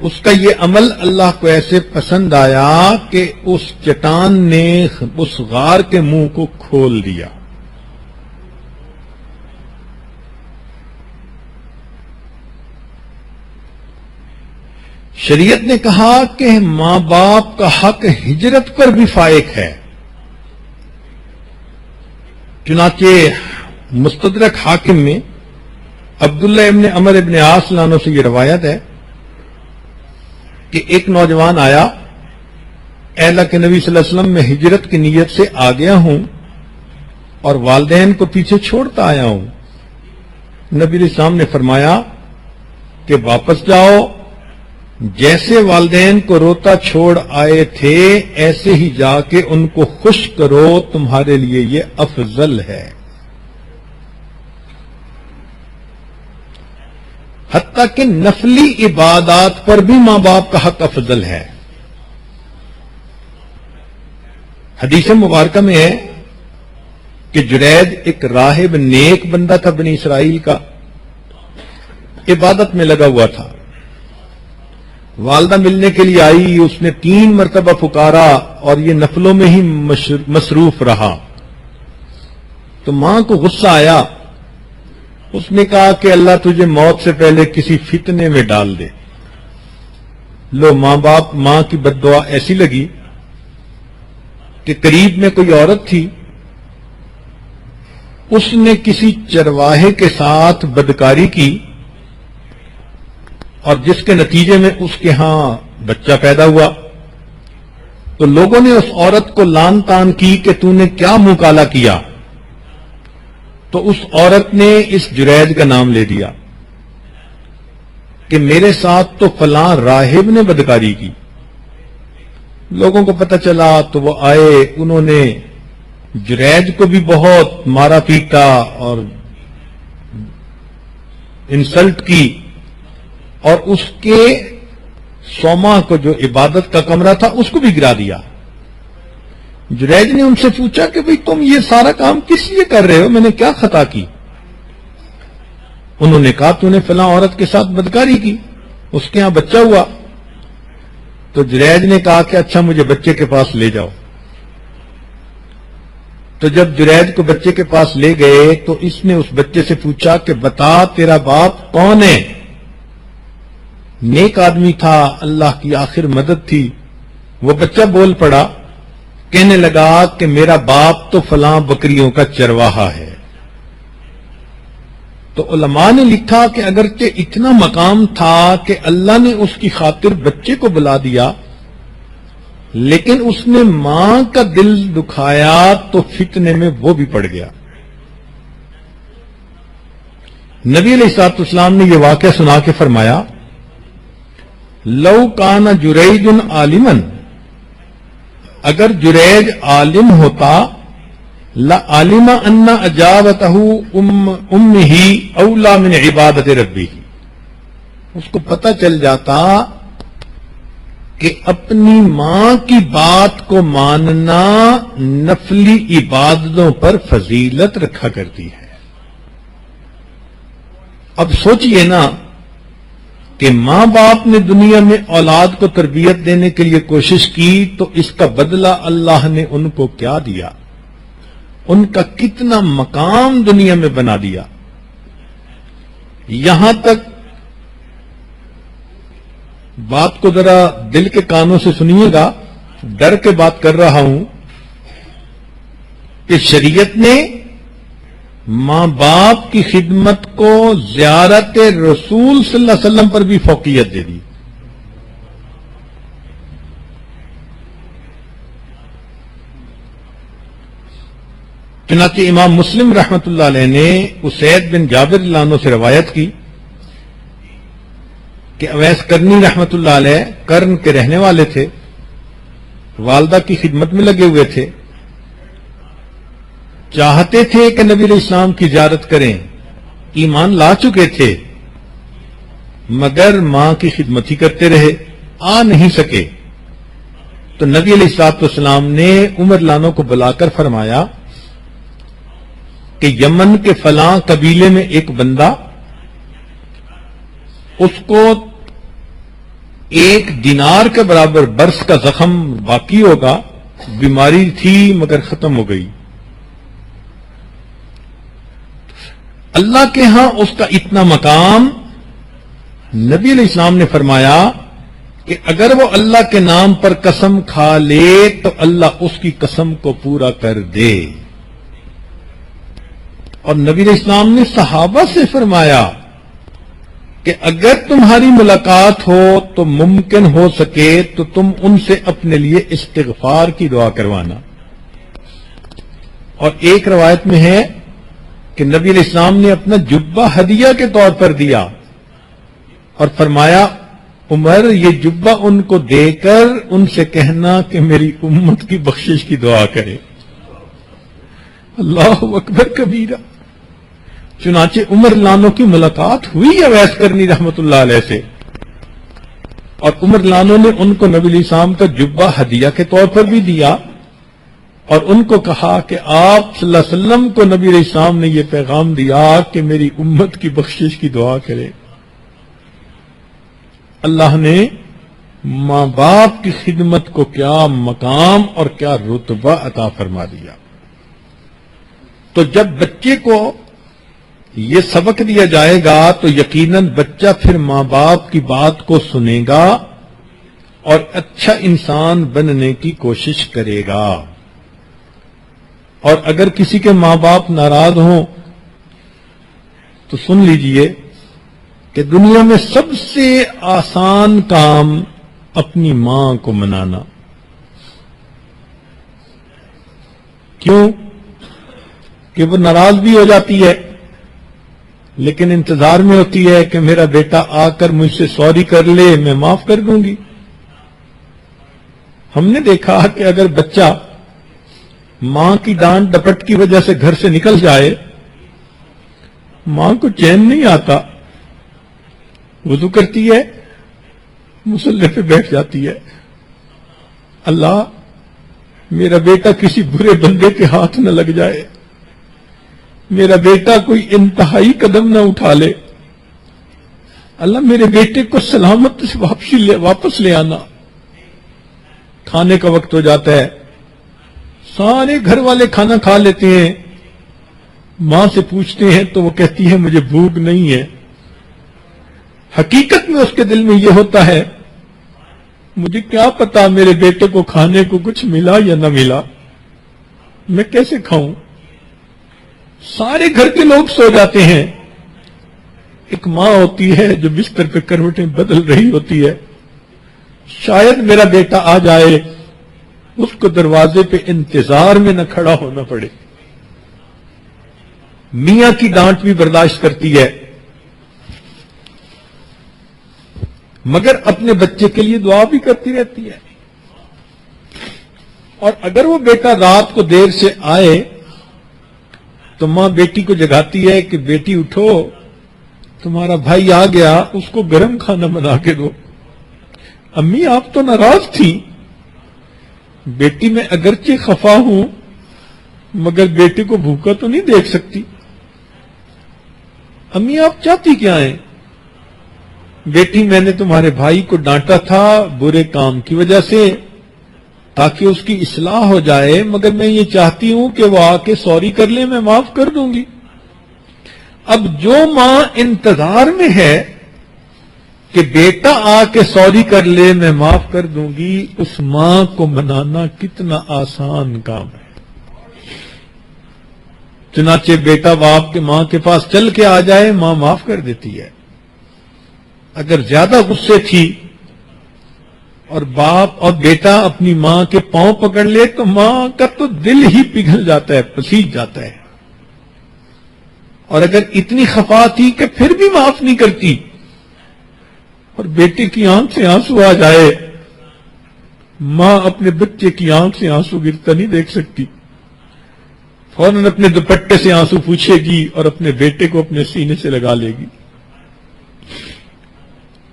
اس کا یہ عمل اللہ کو ایسے پسند آیا کہ اس چٹان نے اس غار کے منہ کو کھول دیا۔ شریعت نے کہا کہ ماں باپ کا حق ہجرت پر بھی فائق ہے۔ چنانچہ مستدرک حاکم میں عبداللہ ابن عمر ابن عاص رضی اللہ عنہ سے یہ روایت ہے کہ ایک نوجوان آیا، اے اللہ کے نبی صلی اللہ علیہ وسلم میں ہجرت کی نیت سے آ گیا ہوں اور والدین کو پیچھے چھوڑتا آیا ہوں۔ نبی علیہ السلام نے فرمایا کہ واپس جاؤ، جیسے والدین کو روتا چھوڑ آئے تھے ایسے ہی جا کے ان کو خوش کرو، تمہارے لیے یہ افضل ہے۔ حتیٰ کہ نفلی عبادات پر بھی ماں باپ کا حق افضل ہے۔ حدیث مبارکہ میں ہے کہ جرید ایک راہب نیک بندہ تھا بنی اسرائیل کا، عبادت میں لگا ہوا تھا۔ والدہ ملنے کے لیے آئی، اس نے 3 مرتبہ پکارا اور یہ نفلوں میں ہی مصروف رہا، تو ماں کو غصہ آیا۔ اس نے کہا کہ اللہ تجھے موت سے پہلے کسی فتنے میں ڈال دے۔ لو ماں کی بد دعا ایسی لگی کہ قریب میں کوئی عورت تھی، اس نے کسی چرواہے کے ساتھ بدکاری کی اور جس کے نتیجے میں اس کے ہاں بچہ پیدا ہوا، تو لوگوں نے اس عورت کو لان تان کی کہ تو نے کیا منہ کالا کیا، تو اس عورت نے اس جرید کا نام لے دیا کہ میرے ساتھ تو فلاں راہب نے بدکاری کی۔ لوگوں کو پتہ چلا تو وہ آئے، انہوں نے جرید کو بھی بہت مارا پیٹا اور انسلٹ کی، اور اس کے سوما کو جو عبادت کا کمرہ تھا اس کو بھی گرا دیا۔ جرید نے ان سے پوچھا کہ بھئی تم یہ سارا کام کس لیے کر رہے ہو، میں نے کیا خطا کی؟ انہوں نے کہا تو نے فلاں عورت کے ساتھ بدکاری کی، اس کے ہاں بچہ ہوا۔ تو جرید نے کہا کہ اچھا مجھے بچے کے پاس لے جاؤ۔ تو جب جرید کو بچے کے پاس لے گئے تو اس نے اس بچے سے پوچھا کہ بتا تیرا باپ کون ہے؟ نیک آدمی تھا، اللہ کی آخر مدد تھی۔ وہ بچہ بول پڑا، کہنے لگا کہ میرا باپ تو فلاں بکریوں کا چرواہا ہے۔ تو علماء نے لکھا کہ اگرچہ اتنا مقام تھا کہ اللہ نے اس کی خاطر بچے کو بلا دیا، لیکن اس نے ماں کا دل دکھایا تو فتنے میں وہ بھی پڑ گیا۔ نبی علیہ الصلوۃ والسلام نے یہ واقعہ سنا کے فرمایا، لو کان جریج عالمن، اگر جریج عالم ہوتا لعلم ان اجابتہ امہ اولا من عبادت ربہ، اس کو پتہ چل جاتا کہ اپنی ماں کی بات کو ماننا نفلی عبادتوں پر فضیلت رکھا کرتی ہے۔ اب سوچئے نا کہ ماں باپ نے دنیا میں اولاد کو تربیت دینے کے لیے کوشش کی تو اس کا بدلہ اللہ نے ان کو کیا دیا، ان کا کتنا مقام دنیا میں بنا دیا۔ یہاں تک بات کو ذرا دل کے کانوں سے سنیے گا، ڈر کے بات کر رہا ہوں کہ شریعت نے ماں باپ کی خدمت کو زیارت رسول صلی اللہ علیہ وسلم پر بھی فوقیت دے دی۔ چنانچہ امام مسلم رحمۃ اللہ علیہ نے اسید بن جابر اللہ عنہ سے روایت کی کہ اویس کرنی رحمۃ اللہ علیہ کرن کے رہنے والے تھے، والدہ کی خدمت میں لگے ہوئے تھے، چاہتے تھے کہ نبی علیہ السلام کی زیارت کریں، ایمان لا چکے تھے، مگر ماں کی خدمت ہی کرتے رہے، آ نہیں سکے۔ تو نبی علیہ الصلوۃ والسلام نے عمر لانو کو بلا کر فرمایا کہ یمن کے فلاں قبیلے میں ایک بندہ، اس کو 1 دینار کے برابر برس کا زخم باقی ہوگا، بیماری تھی مگر ختم ہو گئی۔ اللہ کے ہاں اس کا اتنا مقام، نبی علیہ السلام نے فرمایا کہ اگر وہ اللہ کے نام پر قسم کھا لے تو اللہ اس کی قسم کو پورا کر دے۔ اور نبی علیہ السلام نے صحابہ سے فرمایا کہ اگر تمہاری ملاقات ہو تو ممکن ہو سکے تو تم ان سے اپنے لیے استغفار کی دعا کروانا۔ اور ایک روایت میں ہے کہ نبی علیہ السلام نے اپنا جبہ ہدیہ کے طور پر دیا اور فرمایا عمر یہ جبہ ان کو دے کر ان سے کہنا کہ میری امت کی بخشش کی دعا کرے۔ اللہ اکبر کبیرہ۔ چنانچہ عمر لانو کی ملاقات ہوئی اویس کرنی رحمت اللہ علیہ سے، اور عمر لانو نے ان کو نبی علیہ السلام کا جبہ ہدیہ کے طور پر بھی دیا اور ان کو کہا کہ آپ صلی اللہ علیہ وسلم کو نبی علیہ السلام نے یہ پیغام دیا کہ میری امت کی بخشش کی دعا کرے۔ اللہ نے ماں باپ کی خدمت کو کیا مقام اور کیا رتبہ عطا فرما دیا۔ تو جب بچے کو یہ سبق دیا جائے گا تو یقیناً بچہ پھر ماں باپ کی بات کو سنے گا اور اچھا انسان بننے کی کوشش کرے گا۔ اور اگر کسی کے ماں باپ ناراض ہوں تو سن لیجئے کہ دنیا میں سب سے آسان کام اپنی ماں کو منانا۔ کیوں؟ کہ وہ ناراض بھی ہو جاتی ہے لیکن انتظار میں ہوتی ہے کہ میرا بیٹا آ کر مجھ سے سوری کر لے، میں معاف کر دوں گی۔ ہم نے دیکھا کہ اگر بچہ ماں کی ڈانٹ ڈپٹ کی وجہ سے گھر سے نکل جائے، ماں کو چین نہیں آتا، وضو کرتی ہے، مصلی پہ بیٹھ جاتی ہے، اللہ میرا بیٹا کسی برے بندے کے ہاتھ نہ لگ جائے، میرا بیٹا کوئی انتہائی قدم نہ اٹھا لے، اللہ میرے بیٹے کو سلامت سے واپس لے آنا۔ کھانے کا وقت ہو جاتا ہے، سارے گھر والے کھانا کھا لیتے ہیں، ماں سے پوچھتے ہیں تو وہ کہتی ہے مجھے بھوک نہیں ہے۔ حقیقت میں اس کے دل میں یہ ہوتا ہے مجھے کیا پتا میرے بیٹے کو کھانے کو کچھ ملا یا نہ ملا، میں کیسے کھاؤں۔ سارے گھر کے لوگ سو جاتے ہیں، ایک ماں ہوتی ہے جو بستر پہ کروٹیں بدل رہی ہوتی ہے، شاید میرا بیٹا آ جائے، اس کو دروازے پہ انتظار میں نہ کھڑا ہونا پڑے۔ میاں کی ڈانٹ بھی برداشت کرتی ہے، مگر اپنے بچے کے لیے دعا بھی کرتی رہتی ہے. اور اگر وہ بیٹا رات کو دیر سے آئے تو ماں بیٹی کو جگاتی ہے کہ بیٹی اٹھو، تمہارا بھائی آ گیا، اس کو گرم کھانا بنا کے دو. امی آپ تو ناراض تھی. بیٹی میں اگرچہ خفا ہوں مگر بیٹے کو بھوکا تو نہیں دیکھ سکتی. امی آپ چاہتی کیا ہیں؟ بیٹی میں نے تمہارے بھائی کو ڈانٹا تھا برے کام کی وجہ سے تاکہ اس کی اصلاح ہو جائے، مگر میں یہ چاہتی ہوں کہ وہ آ کے سوری کر لے، میں معاف کر دوں گی. اب جو ماں انتظار میں ہے کہ بیٹا آ کے سوری کر لے میں معاف کر دوں گی، اس ماں کو منانا کتنا آسان کام ہے. چنانچہ بیٹا باپ کے ماں کے پاس چل کے آ جائے، ماں معاف کر دیتی ہے. اگر زیادہ غصے تھی اور باپ اور بیٹا اپنی ماں کے پاؤں پکڑ لے تو ماں کا تو دل ہی پگھل جاتا ہے، پسیج جاتا ہے. اور اگر اتنی خفا تھی کہ پھر بھی معاف نہیں کرتی اور بیٹے کی آنکھ سے آنسو آ جائے، ماں اپنے بچے کی آنکھ سے آنسو گرتا نہیں دیکھ سکتی، فوراً اپنے دوپٹے سے آنسو پوچھے گی اور اپنے بیٹے کو اپنے سینے سے لگا لے گی.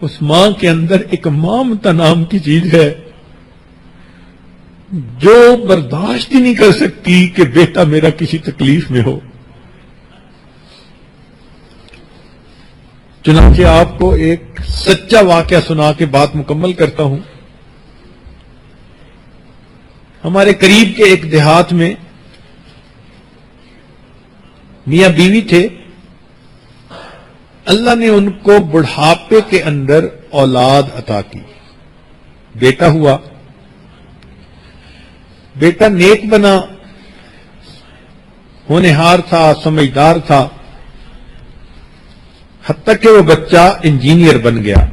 اس ماں کے اندر ایک ممتا نام کی چیز ہے جو برداشت ہی نہیں کر سکتی کہ بیٹا میرا کسی تکلیف میں ہو. چنانچہ آپ کو ایک سچا واقعہ سنا کے بات مکمل کرتا ہوں. ہمارے قریب کے ایک دیہات میں میاں بیوی تھے. اللہ نے ان کو بڑھاپے کے اندر اولاد عطا کی، بیٹا ہوا. بیٹا نیک بنا، ہونہار تھا، سمجھدار تھا، حتیٰ کہ وہ بچہ انجینئر بن گیا.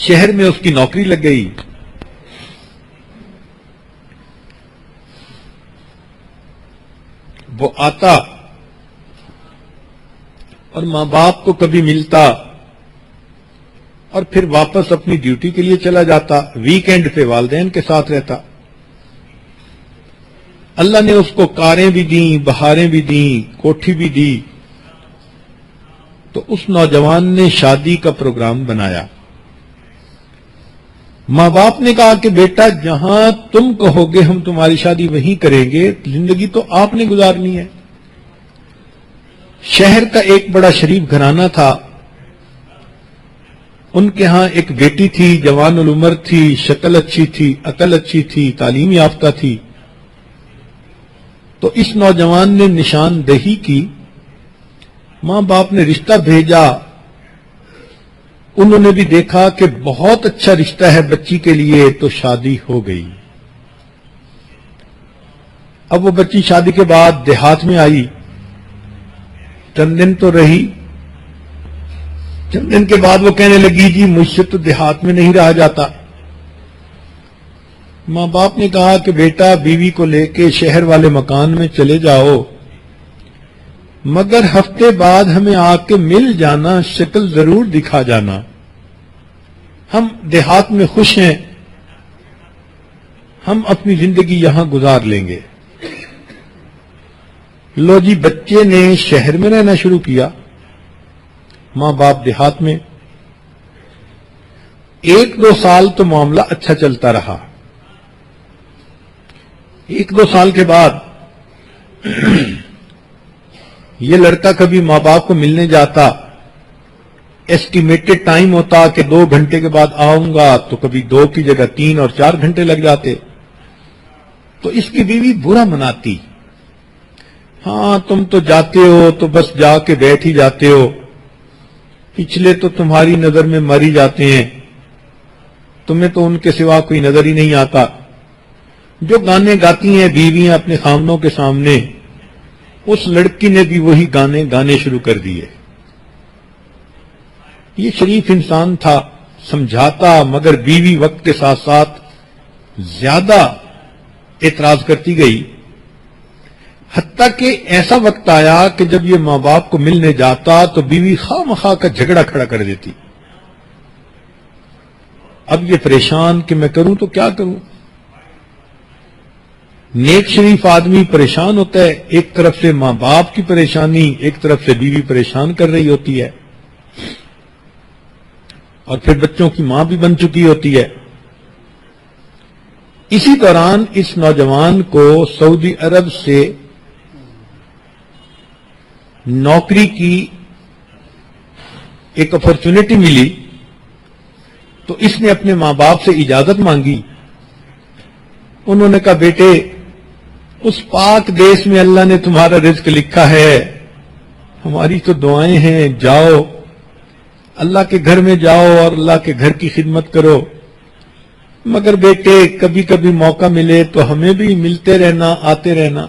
شہر میں اس کی نوکری لگ گئی. وہ آتا اور ماں باپ کو کبھی ملتا اور پھر واپس اپنی ڈیوٹی کے لیے چلا جاتا. ویکینڈ پہ والدین کے ساتھ رہتا. اللہ نے اس کو کاریں بھی دیں، بہاریں بھی دیں، کوٹھی بھی دی. تو اس نوجوان نے شادی کا پروگرام بنایا. ماں باپ نے کہا کہ بیٹا جہاں تم کہو گے ہم تمہاری شادی وہیں کریں گے، زندگی تو آپ نے گزارنی ہے. شہر کا ایک بڑا شریف گھرانہ تھا. ان کے ہاں ایک بیٹی تھی، جوان العمر تھی، شکل اچھی تھی، عقل اچھی تھی، تعلیم یافتہ تھی. تو اس نوجوان نے نشاندہی کی. ماں باپ نے رشتہ بھیجا. انہوں نے بھی دیکھا کہ بہت اچھا رشتہ ہے بچی کے لیے، تو شادی ہو گئی. اب وہ بچی شادی کے بعد دیہات میں آئی. چند دن تو رہی. چند دن کے بعد وہ کہنے لگی جی مجھ سے تو دیہات میں نہیں رہا جاتا. ماں باپ نے کہا کہ بیٹا بیوی کو لے کے شہر والے مکان میں چلے جاؤ، مگر ہفتے بعد ہمیں آ کے مل جانا، شکل ضرور دکھا جانا. ہم دیہات میں خوش ہیں، ہم اپنی زندگی یہاں گزار لیں گے. لو جی بچے نے شہر میں رہنا شروع کیا، ماں باپ دیہات میں. 1-2 سال تو معاملہ اچھا چلتا رہا. 1-2 سال کے بعد یہ لڑکا کبھی ماں باپ کو ملنے جاتا. ایسٹیمیٹڈ ٹائم ہوتا کہ 2 گھنٹے کے بعد آؤں گا، تو کبھی 2 کی جگہ 3 اور 4 گھنٹے لگ جاتے. تو اس کی بیوی برا مناتی. ہاں تم تو جاتے ہو تو بس جا کے بیٹھ ہی جاتے ہو، پچھلے تو تمہاری نظر میں مر ہی جاتے ہیں، تمہیں تو ان کے سوا کوئی نظر ہی نہیں آتا. جو گانے گاتی ہیں بیویاں اپنے خامنوں کے سامنے، اس لڑکی نے بھی وہی گانے گانے شروع کر دیے. یہ شریف انسان تھا، سمجھاتا، مگر بیوی وقت کے ساتھ ساتھ زیادہ اعتراض کرتی گئی. حتیٰ کہ ایسا وقت آیا کہ جب یہ ماں باپ کو ملنے جاتا تو بیوی خواہ مخواہ کا جھگڑا کھڑا کر دیتی. اب یہ پریشان کہ میں کروں تو کیا کروں. نیک شریف آدمی پریشان ہوتا ہے، ایک طرف سے ماں باپ کی پریشانی، ایک طرف سے بیوی پریشان کر رہی ہوتی ہے، اور پھر بچوں کی ماں بھی بن چکی ہوتی ہے. اسی دوران اس نوجوان کو سعودی عرب سے نوکری کی ایک اپرچونٹی ملی، تو اس نے اپنے ماں باپ سے اجازت مانگی. انہوں نے کہا بیٹے اس پاک دیش میں اللہ نے تمہارا رزق لکھا ہے، ہماری تو دعائیں ہیں، جاؤ اللہ کے گھر میں جاؤ اور اللہ کے گھر کی خدمت کرو، مگر بیٹے کبھی کبھی موقع ملے تو ہمیں بھی ملتے رہنا، آتے رہنا.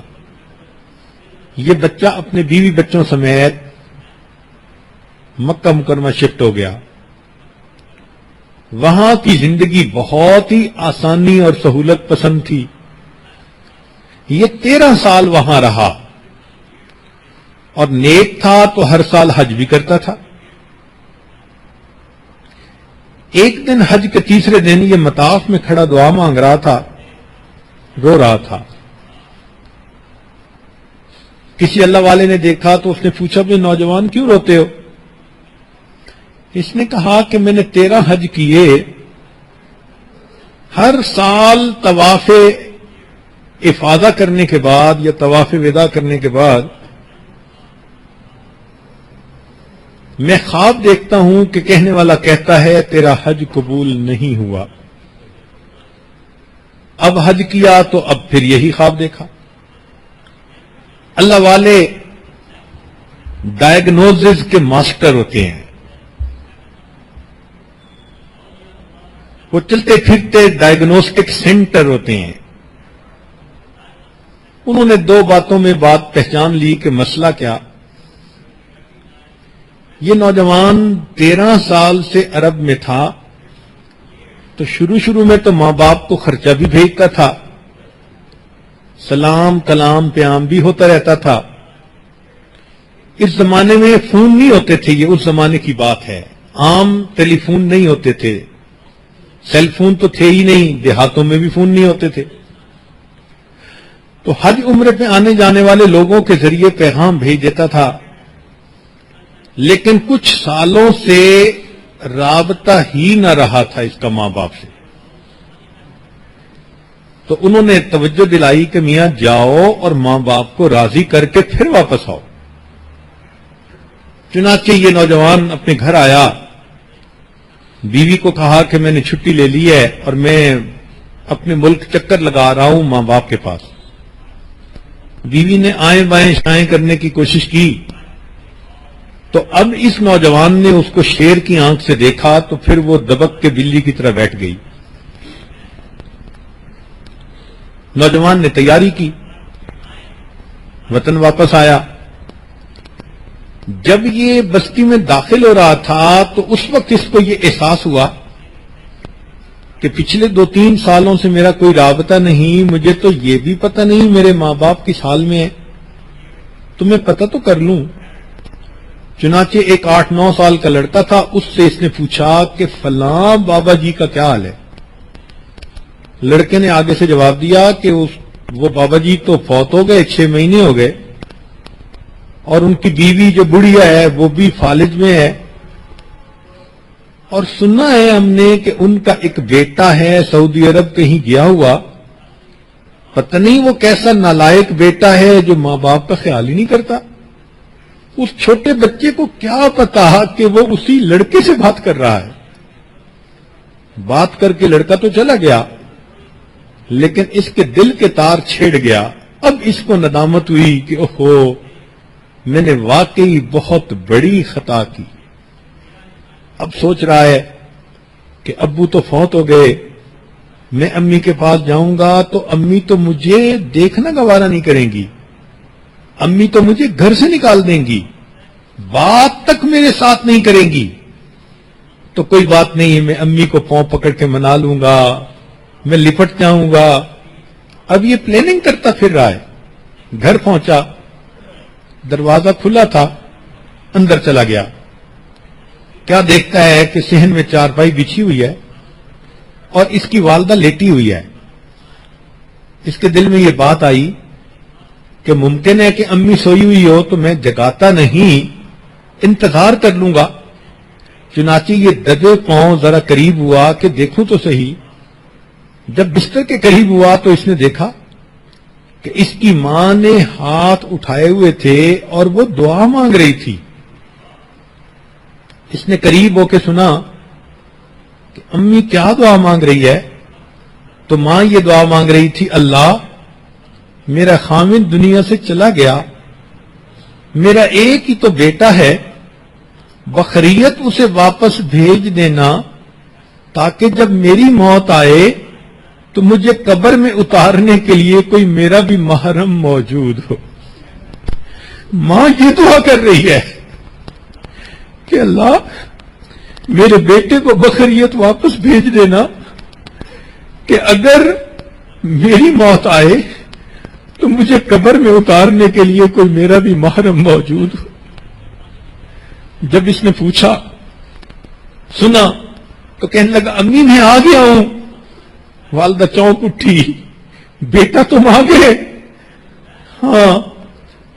یہ بچہ اپنے بیوی بچوں سمیت مکہ مکرمہ شفٹ ہو گیا. وہاں کی زندگی بہت ہی آسانی اور سہولت پسند تھی. یہ 13 سال وہاں رہا اور نیک تھا تو ہر سال حج بھی کرتا تھا. ایک دن حج کے تیسرے دن یہ مطاف میں کھڑا دعا مانگ رہا تھا، رو رہا تھا. کسی اللہ والے نے دیکھا تو اس نے پوچھا بھی نوجوان کیوں روتے ہو؟ اس نے کہا کہ میں نے 13 حج کیے، ہر سال طواف افاضہ کرنے کے بعد یا طواف وداع کرنے کے بعد میں خواب دیکھتا ہوں کہ کہنے والا کہتا ہے تیرا حج قبول نہیں ہوا. اب حج کیا تو اب پھر یہی خواب دیکھا. اللہ والے ڈائگنوزز کے ماسٹر ہوتے ہیں، وہ چلتے پھرتے ڈائگنوسٹک سینٹر ہوتے ہیں. انہوں نے 2 باتوں میں بات پہچان لی کہ مسئلہ کیا. یہ نوجوان 13 سال سے عرب میں تھا تو شروع میں تو ماں باپ کو خرچہ بھی بھیجتا تھا، سلام کلام پیام بھی ہوتا رہتا تھا. اس زمانے میں فون نہیں ہوتے تھے، یہ اس زمانے کی بات ہے. عام ٹیلی فون نہیں ہوتے تھے، سیل فون تو تھے ہی نہیں، دیہاتوں میں بھی فون نہیں ہوتے تھے. تو حج عمرے پہ آنے جانے والے لوگوں کے ذریعے پیغام بھیج دیتا تھا، لیکن کچھ سالوں سے رابطہ ہی نہ رہا تھا اس کا ماں باپ سے. تو انہوں نے توجہ دلائی کہ میاں جاؤ اور ماں باپ کو راضی کر کے پھر واپس آؤ. چنانچہ یہ نوجوان اپنے گھر آیا، بیوی کو کہا کہ میں نے چھٹی لے لی ہے اور میں اپنے ملک چکر لگا رہا ہوں ماں باپ کے پاس. بیوی نے آئیں بائیں شائیں کرنے کی کوشش کی تو اب اس نوجوان نے اس کو شیر کی آنکھ سے دیکھا تو پھر وہ دبک کے بلی کی طرح بیٹھ گئی. نوجوان نے تیاری کی، وطن واپس آیا. جب یہ بستی میں داخل ہو رہا تھا تو اس وقت اس کو یہ احساس ہوا کہ پچھلے 2-3 سالوں سے میرا کوئی رابطہ نہیں، مجھے تو یہ بھی پتہ نہیں میرے ماں باپ کس حال میں ہیں، تو میں پتہ تو کر لوں. چنانچہ ایک 8-9 سال کا لڑکا تھا، اس سے اس نے پوچھا کہ فلاں بابا جی کا کیا حال ہے. لڑکے نے آگے سے جواب دیا کہ وہ بابا جی تو فوت ہو گئے، 6 مہینے ہو گئے، اور ان کی بیوی جو بڑھیا ہے وہ بھی فالج میں ہے، اور سنا ہے ہم نے کہ ان کا ایک بیٹا ہے سعودی عرب کہیں گیا ہوا، پتہ نہیں وہ کیسا نالائق بیٹا ہے جو ماں باپ کا خیال ہی نہیں کرتا. اس چھوٹے بچے کو کیا پتا کہ وہ اسی لڑکے سے بات کر رہا ہے. بات کر کے لڑکا تو چلا گیا، لیکن اس کے دل کے تار چھیڑ گیا. اب اس کو ندامت ہوئی کہ اوہو میں نے واقعی بہت بڑی خطا کی. اب سوچ رہا ہے کہ ابو تو فوت ہو گئے، میں امی کے پاس جاؤں گا تو امی تو مجھے دیکھنا گوارا نہیں کریں گی، امی تو مجھے گھر سے نکال دیں گی، بات تک میرے ساتھ نہیں کریں گی. تو کوئی بات نہیں، میں امی کو پاؤں پکڑ کے منا لوں گا، میں لپٹ جاؤں گا. اب یہ پلاننگ کرتا پھر رہا ہے. گھر پہنچا، دروازہ کھلا تھا، اندر چلا گیا. کیا دیکھتا ہے کہ صحن میں چارپائی بچھی ہوئی ہے اور اس کی والدہ لیٹی ہوئی ہے. اس کے دل میں یہ بات آئی کہ ممکن ہے کہ امی سوئی ہوئی ہو تو میں جگاتا نہیں، انتظار کر لوں گا. چنانچہ یہ دبے پاؤں ذرا قریب ہوا کہ دیکھوں تو صحیح. جب بستر کے قریب ہوا تو اس نے دیکھا کہ اس کی ماں نے ہاتھ اٹھائے ہوئے تھے اور وہ دعا مانگ رہی تھی. اس نے قریب ہو کے سنا کہ امی کیا دعا مانگ رہی ہے؟ تو ماں یہ دعا مانگ رہی تھی، اللہ میرا خامن دنیا سے چلا گیا، میرا ایک ہی تو بیٹا ہے، بخریت اسے واپس بھیج دینا تاکہ جب میری موت آئے تو مجھے قبر میں اتارنے کے لیے کوئی میرا بھی محرم موجود ہو. ماں یہ دعا کر رہی ہے کہ اللہ میرے بیٹے کو بخریت واپس بھیج دینا کہ اگر میری موت آئے تو مجھے قبر میں اتارنے کے لیے کوئی میرا بھی محرم موجود ہو. جب اس نے پوچھا، سنا، تو کہنے لگا امی میں آ گیا ہوں. والدہ چونک اٹھی، بیٹا تم آ گئے؟ ہاں.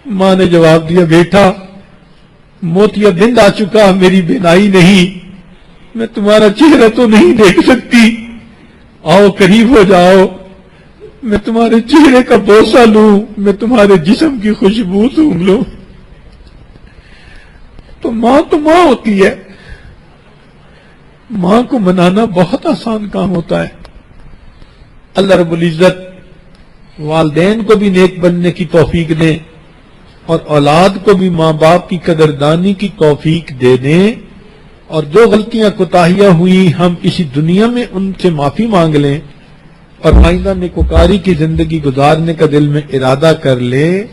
ماں نے جواب دیا، بیٹا موتیا بند آ چکا، میری بینائی نہیں، میں تمہارا چہرہ تو نہیں دیکھ سکتی، آؤ قریب ہو جاؤ، میں تمہارے چہرے کا بوسہ لوں، میں تمہارے جسم کی خوشبو سونگھ لوں. تو ماں ہوتی ہے. ماں کو منانا بہت آسان کام ہوتا ہے. اللہ رب العزت والدین کو بھی نیک بننے کی توفیق دیں اور اولاد کو بھی ماں باپ کی قدردانی کی توفیق دے دیں، اور جو غلطیاں کوتاہیاں ہوئی ہم اسی دنیا میں ان سے معافی مانگ لیں اور آئندہ نیکوکاری کی زندگی گزارنے کا دل میں ارادہ کر لیں.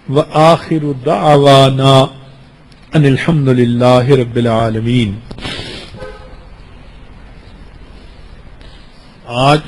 وآخر دعوانا ان الحمد للہ رب العالمین. آج